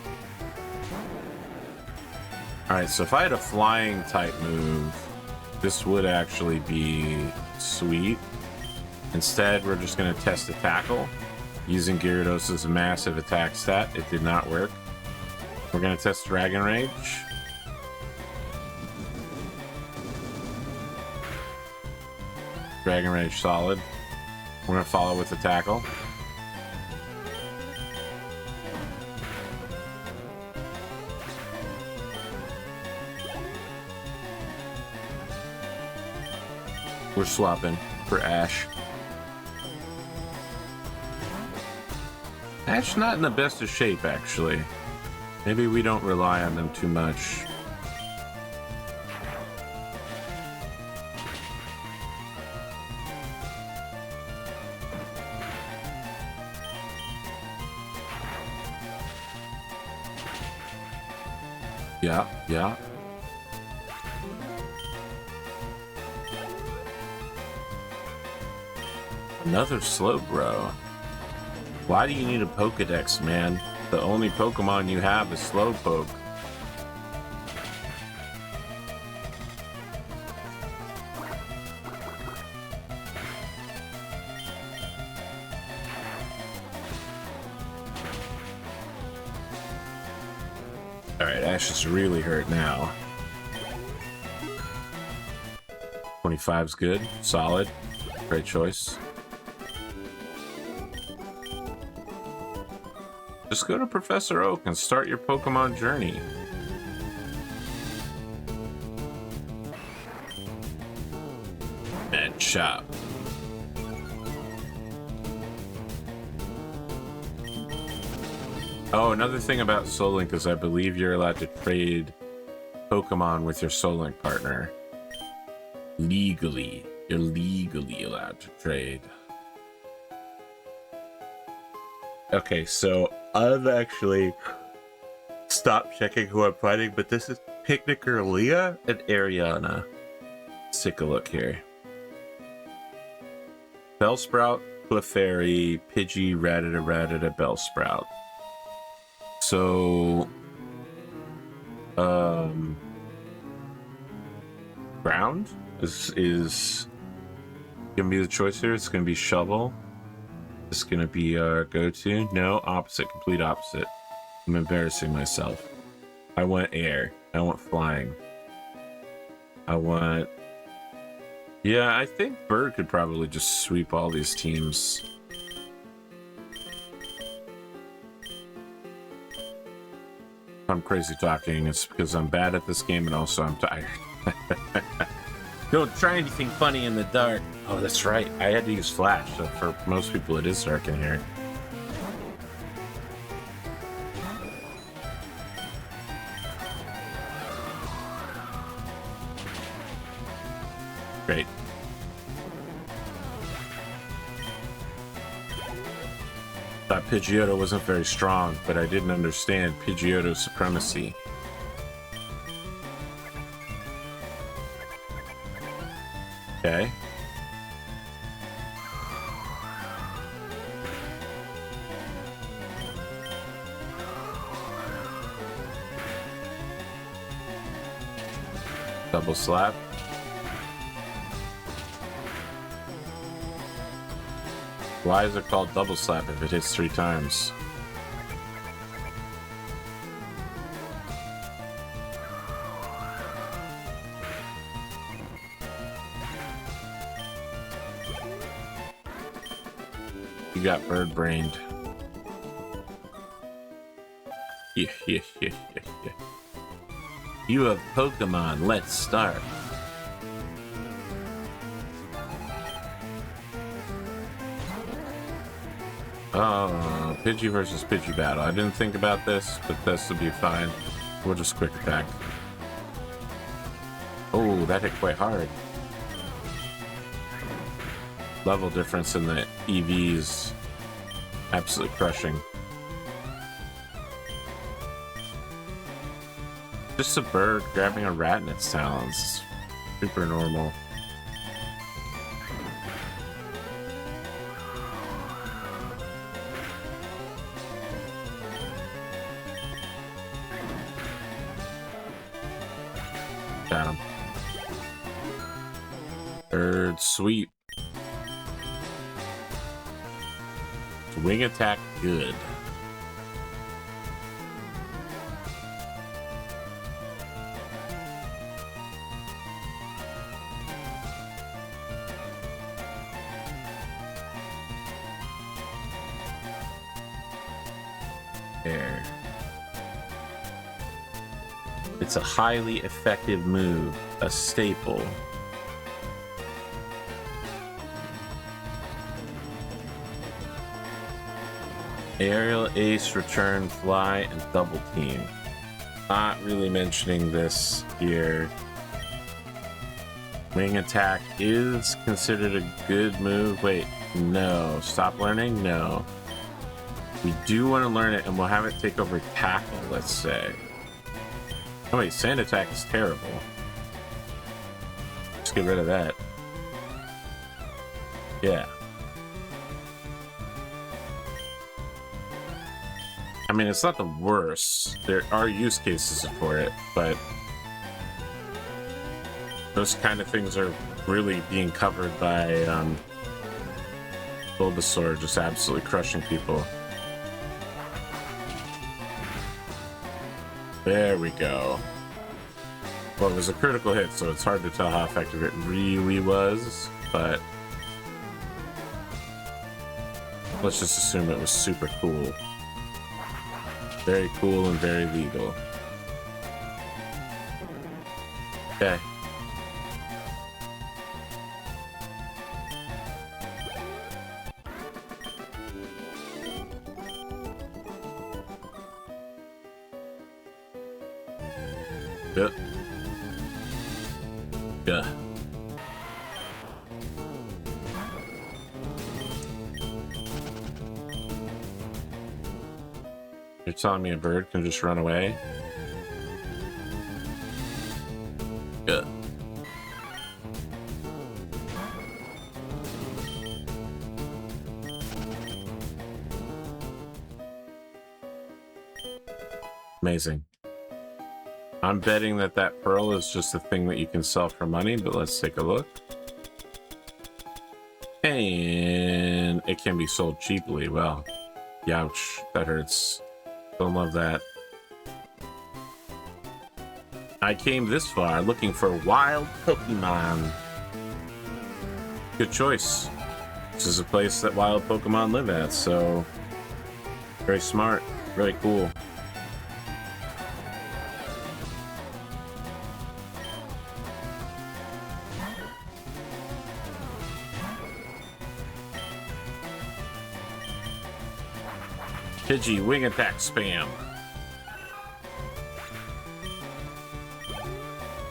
Speaker 1: Alright, so if I had a flying type move, this would actually be sweet. Instead, we're just going to test the tackle. Using Gyarados' massive attack stat, it did not work. We're going to test Dragon Rage. Dragon Rage solid. We're going to follow with the tackle. We're swapping for Ash. Ash not in the best of shape, actually. Maybe we don't rely on them too much. Yeah, yeah. Another Slowbro. Why do you need a Pokedex, man? The only Pokemon you have is Slowpoke. Alright, Ash is really hurt now. 25's good. Solid. Great choice. Just go to Professor Oak and start your Pokemon journey. And chop. Oh, another thing about Soul Link is I believe you're allowed to trade Pokemon with your Soul Link partner. Legally. You're legally allowed to trade. Okay, so I've actually stopped checking who I'm fighting, but this is Picnicker Leah and Ariana. Let's take a look here. Bellsprout, Clefairy, Pidgey, Rattata, Bellsprout. So, ground is gonna be the choice here. It's gonna be Shovel. It's gonna be our go-to. No, opposite, complete opposite. I'm embarrassing myself. I want air. I want flying. I want... Yeah, I think Bird could probably just sweep all these teams. I'm crazy talking. It's because I'm bad at this game and also I'm tired. Don't try anything funny in the dark. Oh, that's right. I had to use Flash, so for most people it is dark in here. Great. Thought Pidgeotto wasn't very strong, but I didn't understand Pidgeotto's supremacy. Okay. Double slap. Why is it called double slap if it hits 3 times? You got bird-brained. Yeah. You have Pokemon, let's start. Oh, Pidgey versus Pidgey battle. I didn't think about this, but this will be fine. We'll just quick attack. Oh, that hit quite hard. Level difference in the EVs. Absolutely crushing. Just a bird grabbing a rat in its talons. Super normal. Bird sweep. Wing attack, good. There. It's a highly effective move, a staple. Aerial ace, return, fly, and double team. Not really mentioning this here. Wing attack is considered a good move. Wait, no. Stop learning? No. We do want to learn it, and we'll have it take over tackle, let's say. Oh wait, sand attack is terrible. Just get rid of that. Yeah. I mean, it's not the worst. There are use cases for it, but those kind of things are really being covered by Bulbasaur just absolutely crushing people. There we go. Well, it was a critical hit, so it's hard to tell how effective it really was, but let's just assume it was super cool. Very cool and very legal. Okay. Yeah. Yeah. You're telling me a bird can just run away? Good. Amazing. I'm betting that that pearl is just a thing that you can sell for money, but let's take a look. And it can be sold cheaply. Well, youch, that hurts. Don't love that. I came this far looking for wild Pokemon. Good choice. This is a place that wild Pokemon live at, so very smart, really cool. Pidgey, wing attack spam.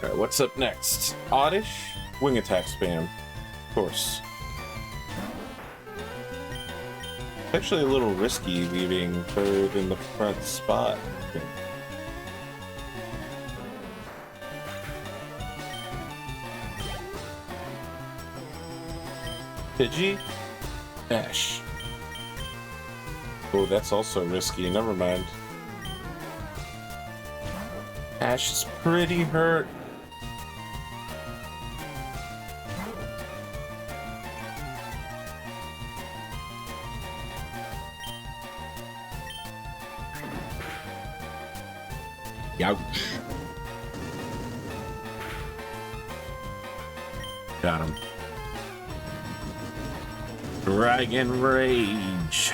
Speaker 1: Alright, what's up next? Oddish, wing attack spam. Of course. It's actually a little risky leaving Bird in the front spot. Pidgey? Ash. Oh, that's also risky. Never mind. Ash is pretty hurt. Ouch. Got him. Dragon Rage.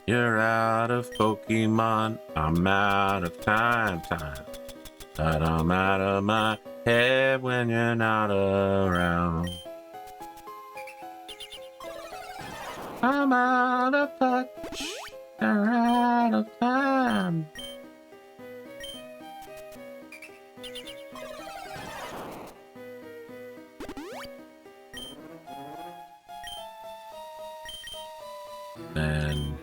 Speaker 1: You're out of Pokemon, I'm out of time. But I'm out of my head when you're not around. I'm out of touch, you're out of time. Then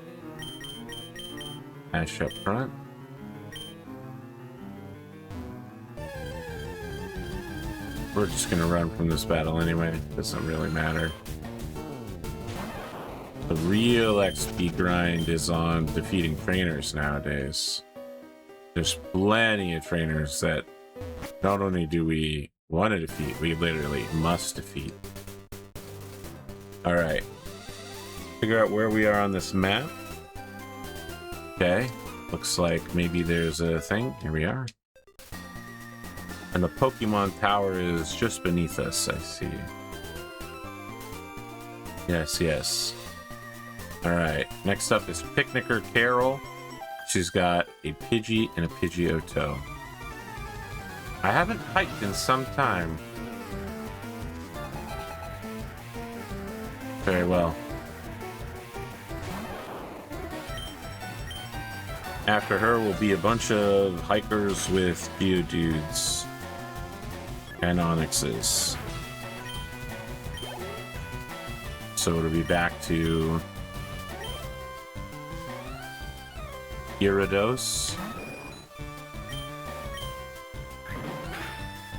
Speaker 1: Ash up front. We're just gonna run from this battle anyway. Doesn't really matter. The real XP grind is on defeating trainers nowadays. There's plenty of trainers that not only do we want to defeat, we literally must defeat. Alright. Figure out where we are on this map. Okay. Looks like maybe there's a thing. Here we are. And the Pokemon Tower is just beneath us, I see. Yes, yes. Alright, next up is Picnicker Carol. She's got a Pidgey and a Pidgeotto. I haven't hiked in some time. Very well. After her will be a bunch of hikers with Geodudes and Onyxes. So it'll be back to Gyarados.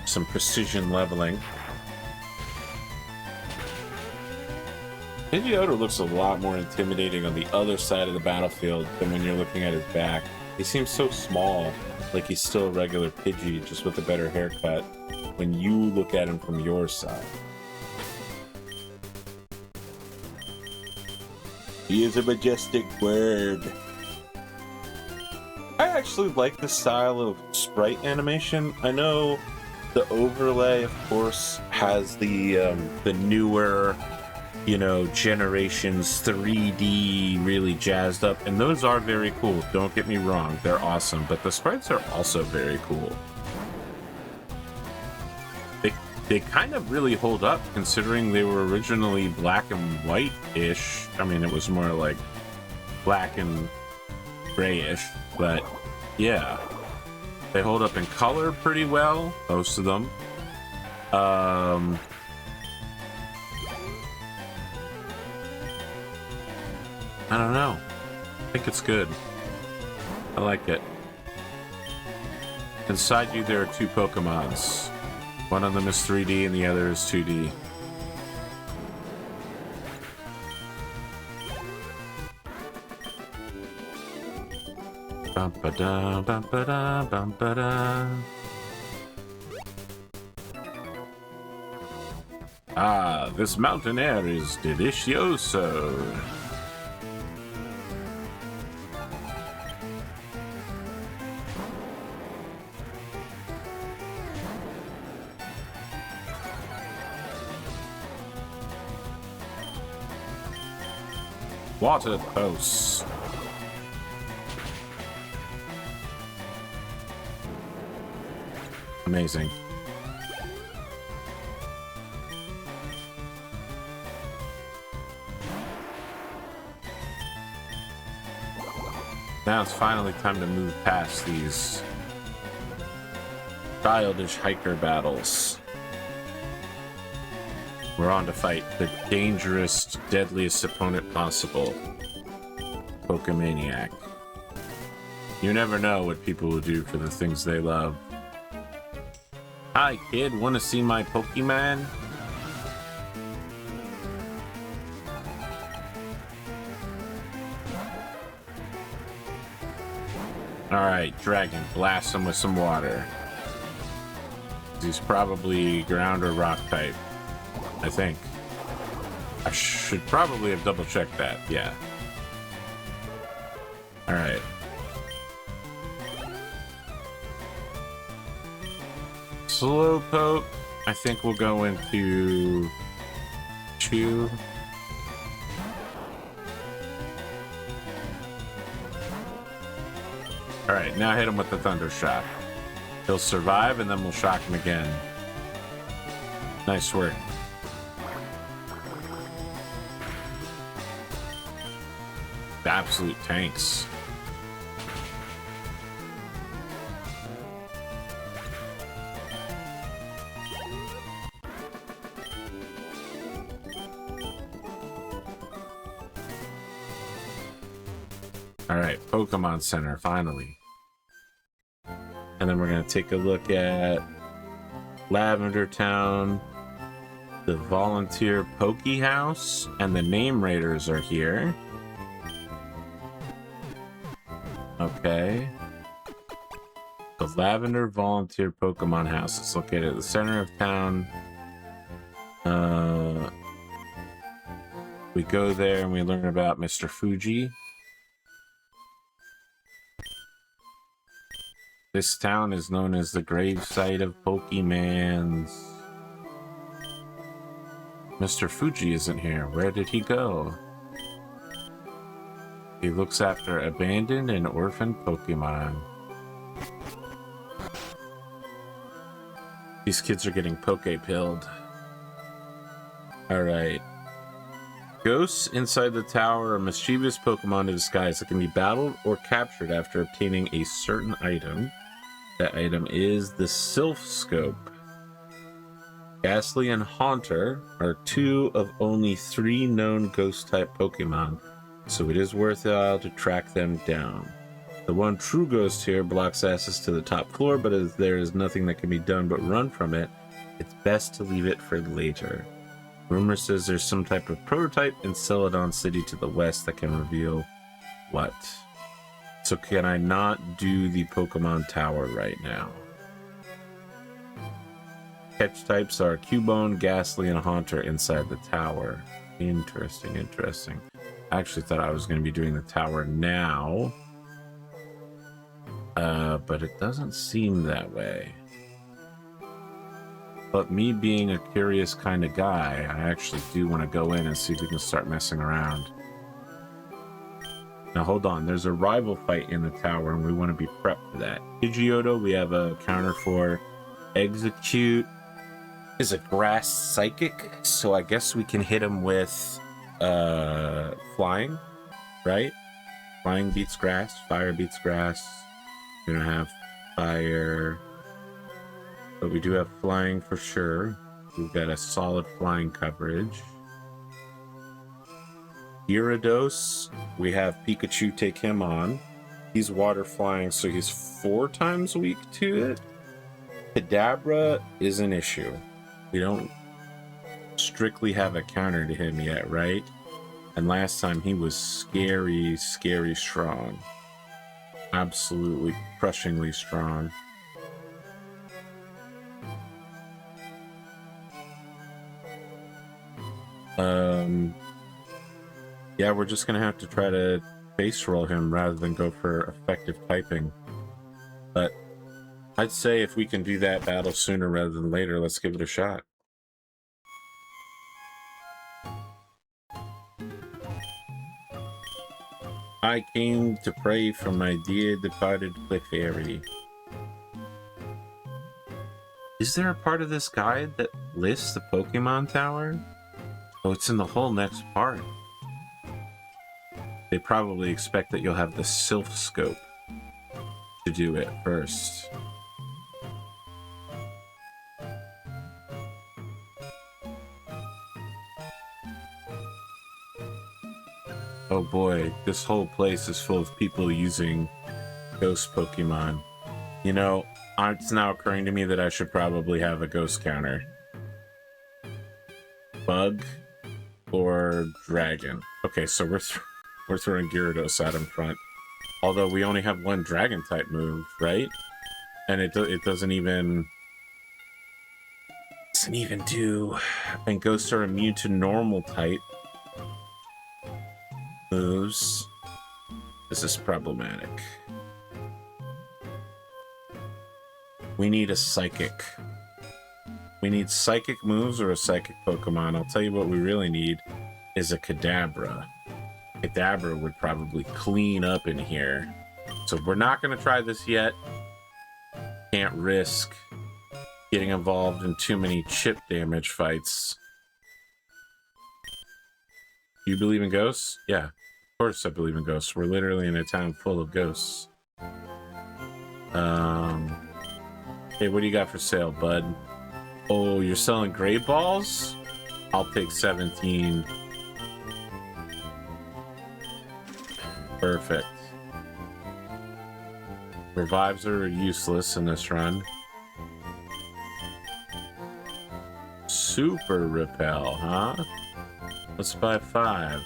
Speaker 1: Some precision leveling. Pidgeotto looks a lot more intimidating on the other side of the battlefield than when you're looking at his back. He seems so small, like he's still a regular Pidgey, just with a better haircut, when you look at him from your side. He is a majestic bird. I actually like the style of sprite animation. I know the overlay, of course, has the newer, you know, generations 3D really jazzed up, and those are very cool. Don't get me wrong, they're awesome, but the sprites are also very cool. They kind of really hold up, considering they were originally black and white-ish. I mean, it was more like black and grayish, but yeah. They hold up in color pretty well, most of them. I don't know. I think it's good. I like it. Inside you, there are two Pokemons. One of them is 3D and the other is 2D. Bum-ba-da, bum-ba-da, bum-ba-da. Ah, this mountain air is delicioso. Water posts. Amazing. Now it's finally time to move past these childish hiker battles. We're on to fight the dangerous, deadliest opponent possible, Pokemaniac. You never know what people will do for the things they love. Hi, kid. Want to see my Pokemon? Alright, Dragon. Blast him with some water. He's probably ground or rock type. I think. I should probably have double-checked that. Yeah. Alright. Slowpoke, I think we'll go into Chew. Alright, now hit him with the Thunder Shock. He'll survive, and then we'll shock him again. Nice work. Absolute tanks. Alright, Pokemon Center, finally. And then we're going to take a look at Lavender Town, the Volunteer Pokey House, and the Name Raiders are here. Okay. The Lavender Volunteer Pokemon House is located at the center of town. We go there and we learn about Mr. Fuji. This town is known as the gravesite of Pokemans. Mr. Fuji isn't here. Where did he go? He looks after abandoned and orphaned Pokemon. These kids are getting poke-pilled. Alright. Ghosts inside the tower are mischievous Pokemon in disguise that can be battled or captured after obtaining a certain item. That item is the Sylph Scope. Ghastly and Haunter are 2 of only 3 known ghost-type Pokemon, so it is worthwhile to track them down. The one true ghost here blocks access to the top floor, but as there is nothing that can be done but run from it, it's best to leave it for later. Rumor says there's some type of prototype in Celadon City to the west that can reveal what. So can I not do the Pokemon Tower right now? Catch types are Cubone, Ghastly, and Haunter inside the tower. Interesting, interesting. I actually thought I was going to be doing the tower now. But it doesn't seem that way. But me being a curious kind of guy, I actually do want to go in and see if we can start messing around. Now hold on, there's a rival fight in the tower and we want to be prepped for that. Pidgeotto, we have a counter for. Execute is a grass psychic, so I guess we can hit him with flying, right? Flying beats grass, fire beats grass. We don't have fire, but we do have flying for sure. We've got a solid flying coverage. Gyarados, we have Pikachu take him on. He's water flying, so he's 4 times weak to it. Kadabra is an issue. We don't strictly have a counter to him yet, right? And last time he was scary, scary strong. Absolutely crushingly strong. Yeah, we're just gonna have to try to base roll him rather than go for effective typing. But I'd say if we can do that battle sooner rather than later, let's give it a shot. I came to pray for my dear departed Clefairy. Is there a part of this guide that lists the Pokemon Tower? Oh, it's in the whole next part. They probably expect that you'll have the Sylph Scope to do it first. Oh boy, this whole place is full of people using ghost Pokemon. You know, it's now occurring to me that I should probably have a ghost counter. Bug or dragon? Okay, so we're throwing Gyarados out in front. Although we only have 1 dragon type move, right? And it doesn't even do. And ghosts are immune to normal type moves. This is problematic. We need a psychic. We need psychic moves or a psychic Pokemon. I'll tell you what we really need is a Kadabra. Kadabra would probably clean up in here. So we're not going to try this yet. Can't risk getting involved in too many chip damage fights. You believe in ghosts? Yeah, of course I believe in ghosts. We're literally in a town full of ghosts. Hey, what do you got for sale, bud? Oh, you're selling Great Balls? I'll take 17. Perfect. Revives are useless in this run. super repel, huh? Let's buy 5.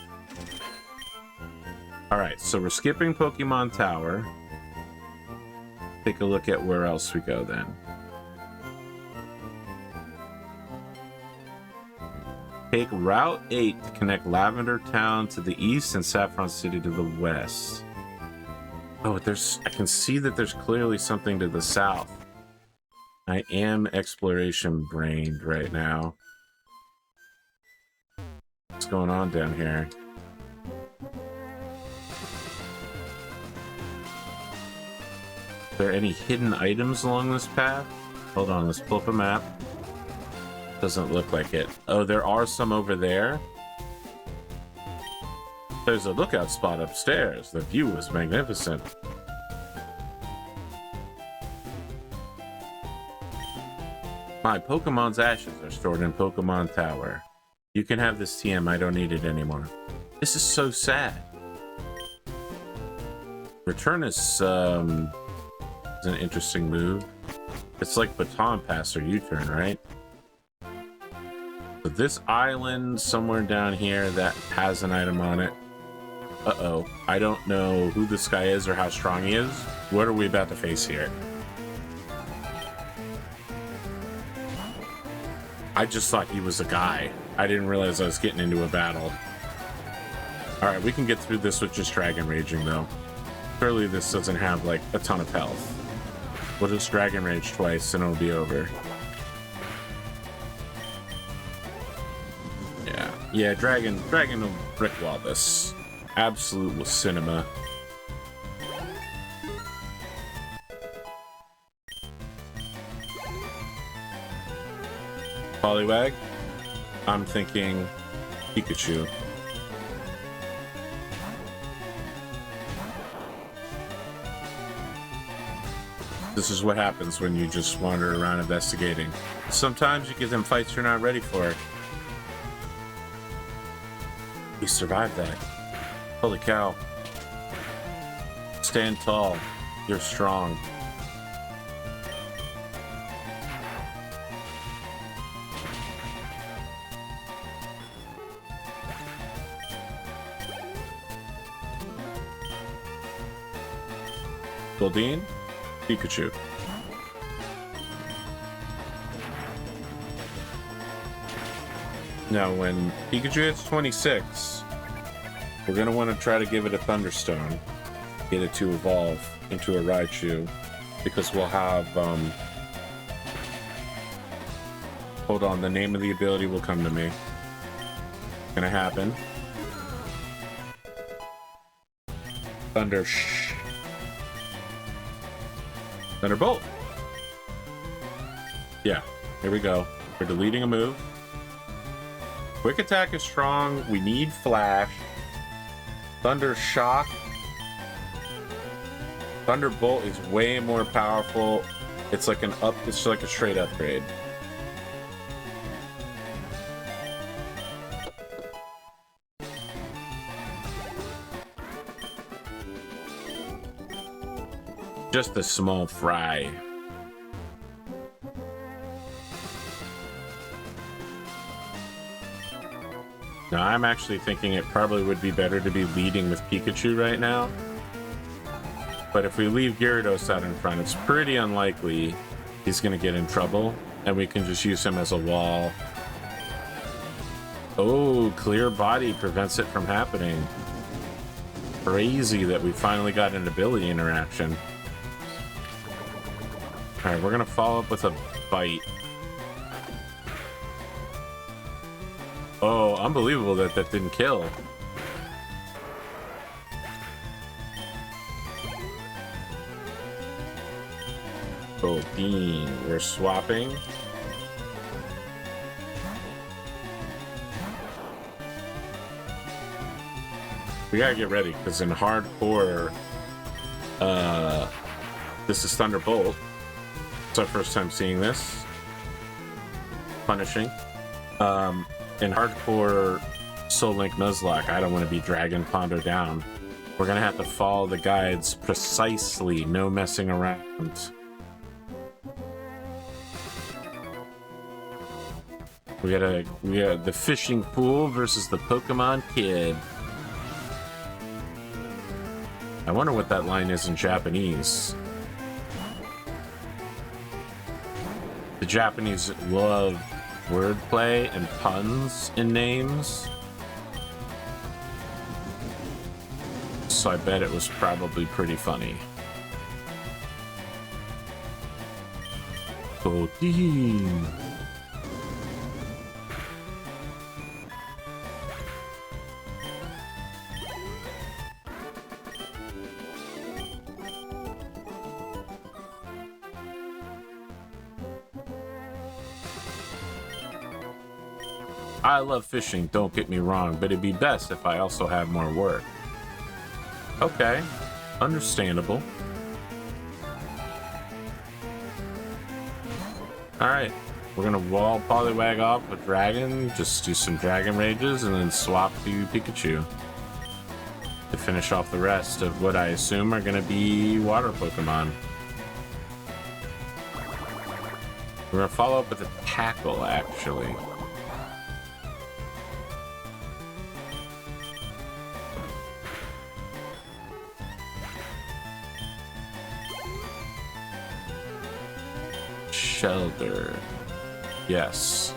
Speaker 1: Alright, so we're skipping Pokemon Tower. Take a look at where else we go then. Take Route 8 to connect Lavender Town to the east and Saffron City to the west. Oh, I can see that there's clearly something to the south. I am exploration brained right now. What's going on down here? Are there any hidden items along this path? Hold on, let's pull up a map. Doesn't look like it. Oh, there are some over there. There's a lookout spot upstairs. The view is magnificent. My Pokemon's ashes are stored in Pokemon Tower. You can have this TM, I don't need it anymore. This is so sad. Return is an interesting move. It's like Baton Pass or U-turn, right? So this island somewhere down here that has an item on it. Uh-oh. I don't know who this guy is or how strong he is. What are we about to face here? I just thought he was a guy. I didn't realize I was getting into a battle. Alright, we can get through this with just Dragon Raging, though. Surely this doesn't have, like, a ton of health. We'll just Dragon Rage twice and it'll be over. Yeah, Dragon will brickwall this. Absolute cinema. Poliwag? I'm thinking Pikachu. This is what happens when you just wander around investigating. Sometimes you get them fights you're not ready for. You survived that. Holy cow. Stand tall. You're strong. Goldeen, Pikachu. Now, when Pikachu hits 26, we're going to want to try to give it a Thunderstone. Get it to evolve into a Raichu. Because we'll have, hold on, the name of the ability will come to me. Gonna happen. Thunderbolt! Yeah, here we go. We're deleting a move. Quick attack is strong. We need flash. Thunder shock. Thunderbolt is way more powerful. It's like it's like a straight upgrade. Just a small fry. Now, I'm actually thinking it probably would be better to be leading with Pikachu right now. But if we leave Gyarados out in front, it's pretty unlikely he's going to get in trouble. And we can just use him as a wall. Oh, Clear Body prevents it from happening. Crazy that we finally got an ability interaction. Alright, we're going to follow up with a Bite. Oh, unbelievable that that didn't kill. Oh, Bean. We're swapping. We gotta get ready, because in hardcore, this is Thunderbolt. It's our first time seeing this. Punishing. In hardcore Soul Link Nuzlocke, I don't want to be Dragon Ponder down. We're gonna have to follow the guides precisely, no messing around. We got the fishing pool versus the Pokemon Kid. I wonder what that line is in Japanese. The Japanese love wordplay and puns in names. So I bet it was probably pretty funny. Protein. I love fishing, don't get me wrong, but it'd be best if I also had more work. Okay, understandable. Alright, we're gonna wall Poliwag off with Dragon, just do some Dragon Rages, and then swap to Pikachu to finish off the rest of what I assume are gonna be water Pokemon. We're gonna follow up with a Tackle, actually. Shelter. Yes.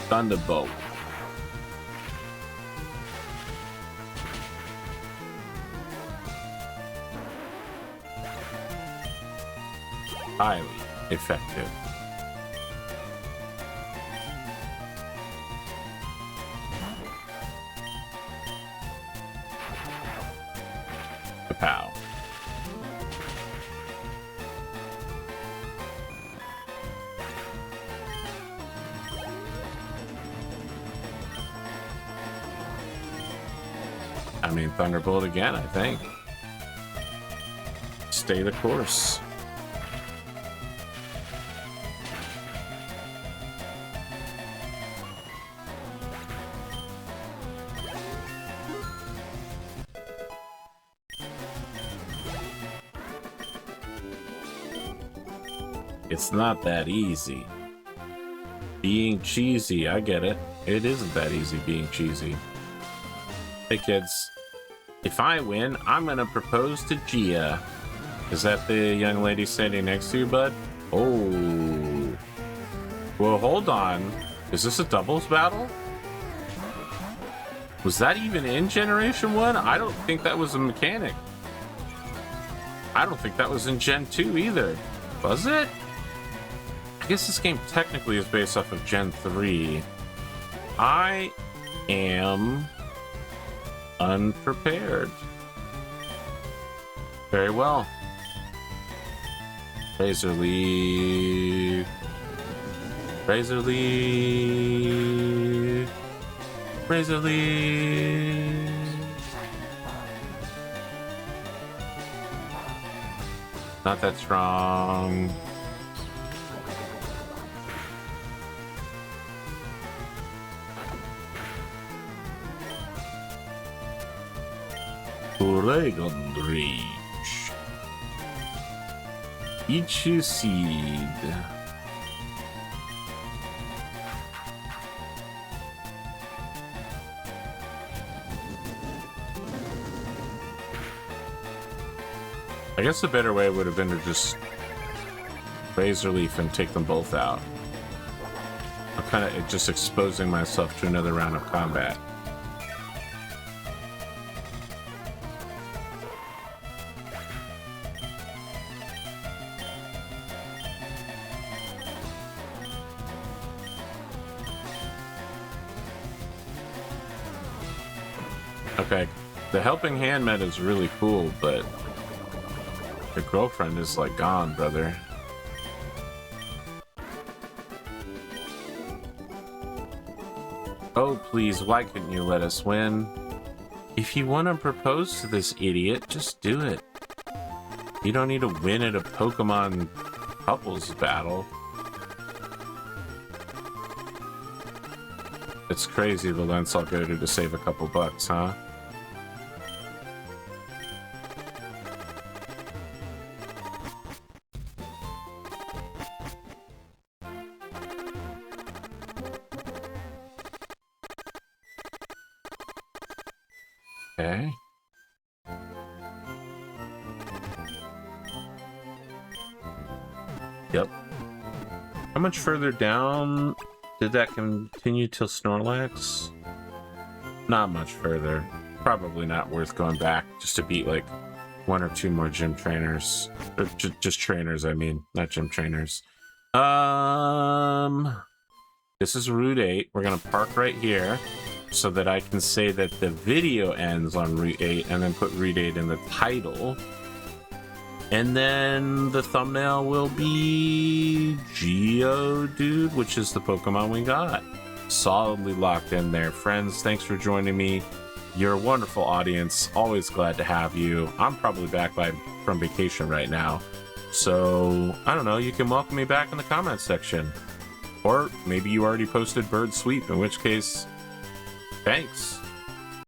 Speaker 1: Thunderbolt. Highly effective. Pow. I mean, Thunderbolt again, I think. Stay the course. It's not that easy. Being cheesy, I get it. It isn't that easy being cheesy. Hey kids, if I win, I'm gonna propose to Gia. Is that the young lady standing next to you, bud? Oh. Well, hold on. Is this a doubles battle? Was that even in Generation 1? I don't think that was a mechanic. I don't think that was in Gen 2 either. Was it? I guess this game technically is based off of Gen 3. I am unprepared. Very well. Razor Leaf. Razor Leaf. Razor Leaf. Not that strong. Dragon Rage. Ichi Seed. I guess the better way would have been to just Razor Leaf and take them both out. I'm kind of just exposing myself to another round of combat. Okay, the helping hand meta is really cool, but your girlfriend is like gone, brother. Oh, please, why couldn't you let us win? If you want to propose to this idiot, just do it. You don't need to win at a Pokemon couples battle. It's crazy the lengths I'll go to save a couple bucks, huh? Okay. Yep. How much further down did that continue till Snorlax? Not much further. Probably not worth going back just to beat like 1 or 2 more gym trainers. Or just trainers, I mean, not gym trainers. This is Route 8. We're gonna park right here so that I can say that the video ends on Route 8 and then put Route 8 in the title. And then the thumbnail will be Geodude, which is the Pokemon we got. Solidly locked in there. Friends, thanks for joining me. You're a wonderful audience. Always glad to have you. I'm probably back from vacation right now. So, I don't know, you can welcome me back in the comments section. Or maybe you already posted Bird Sweep, in which case, thanks.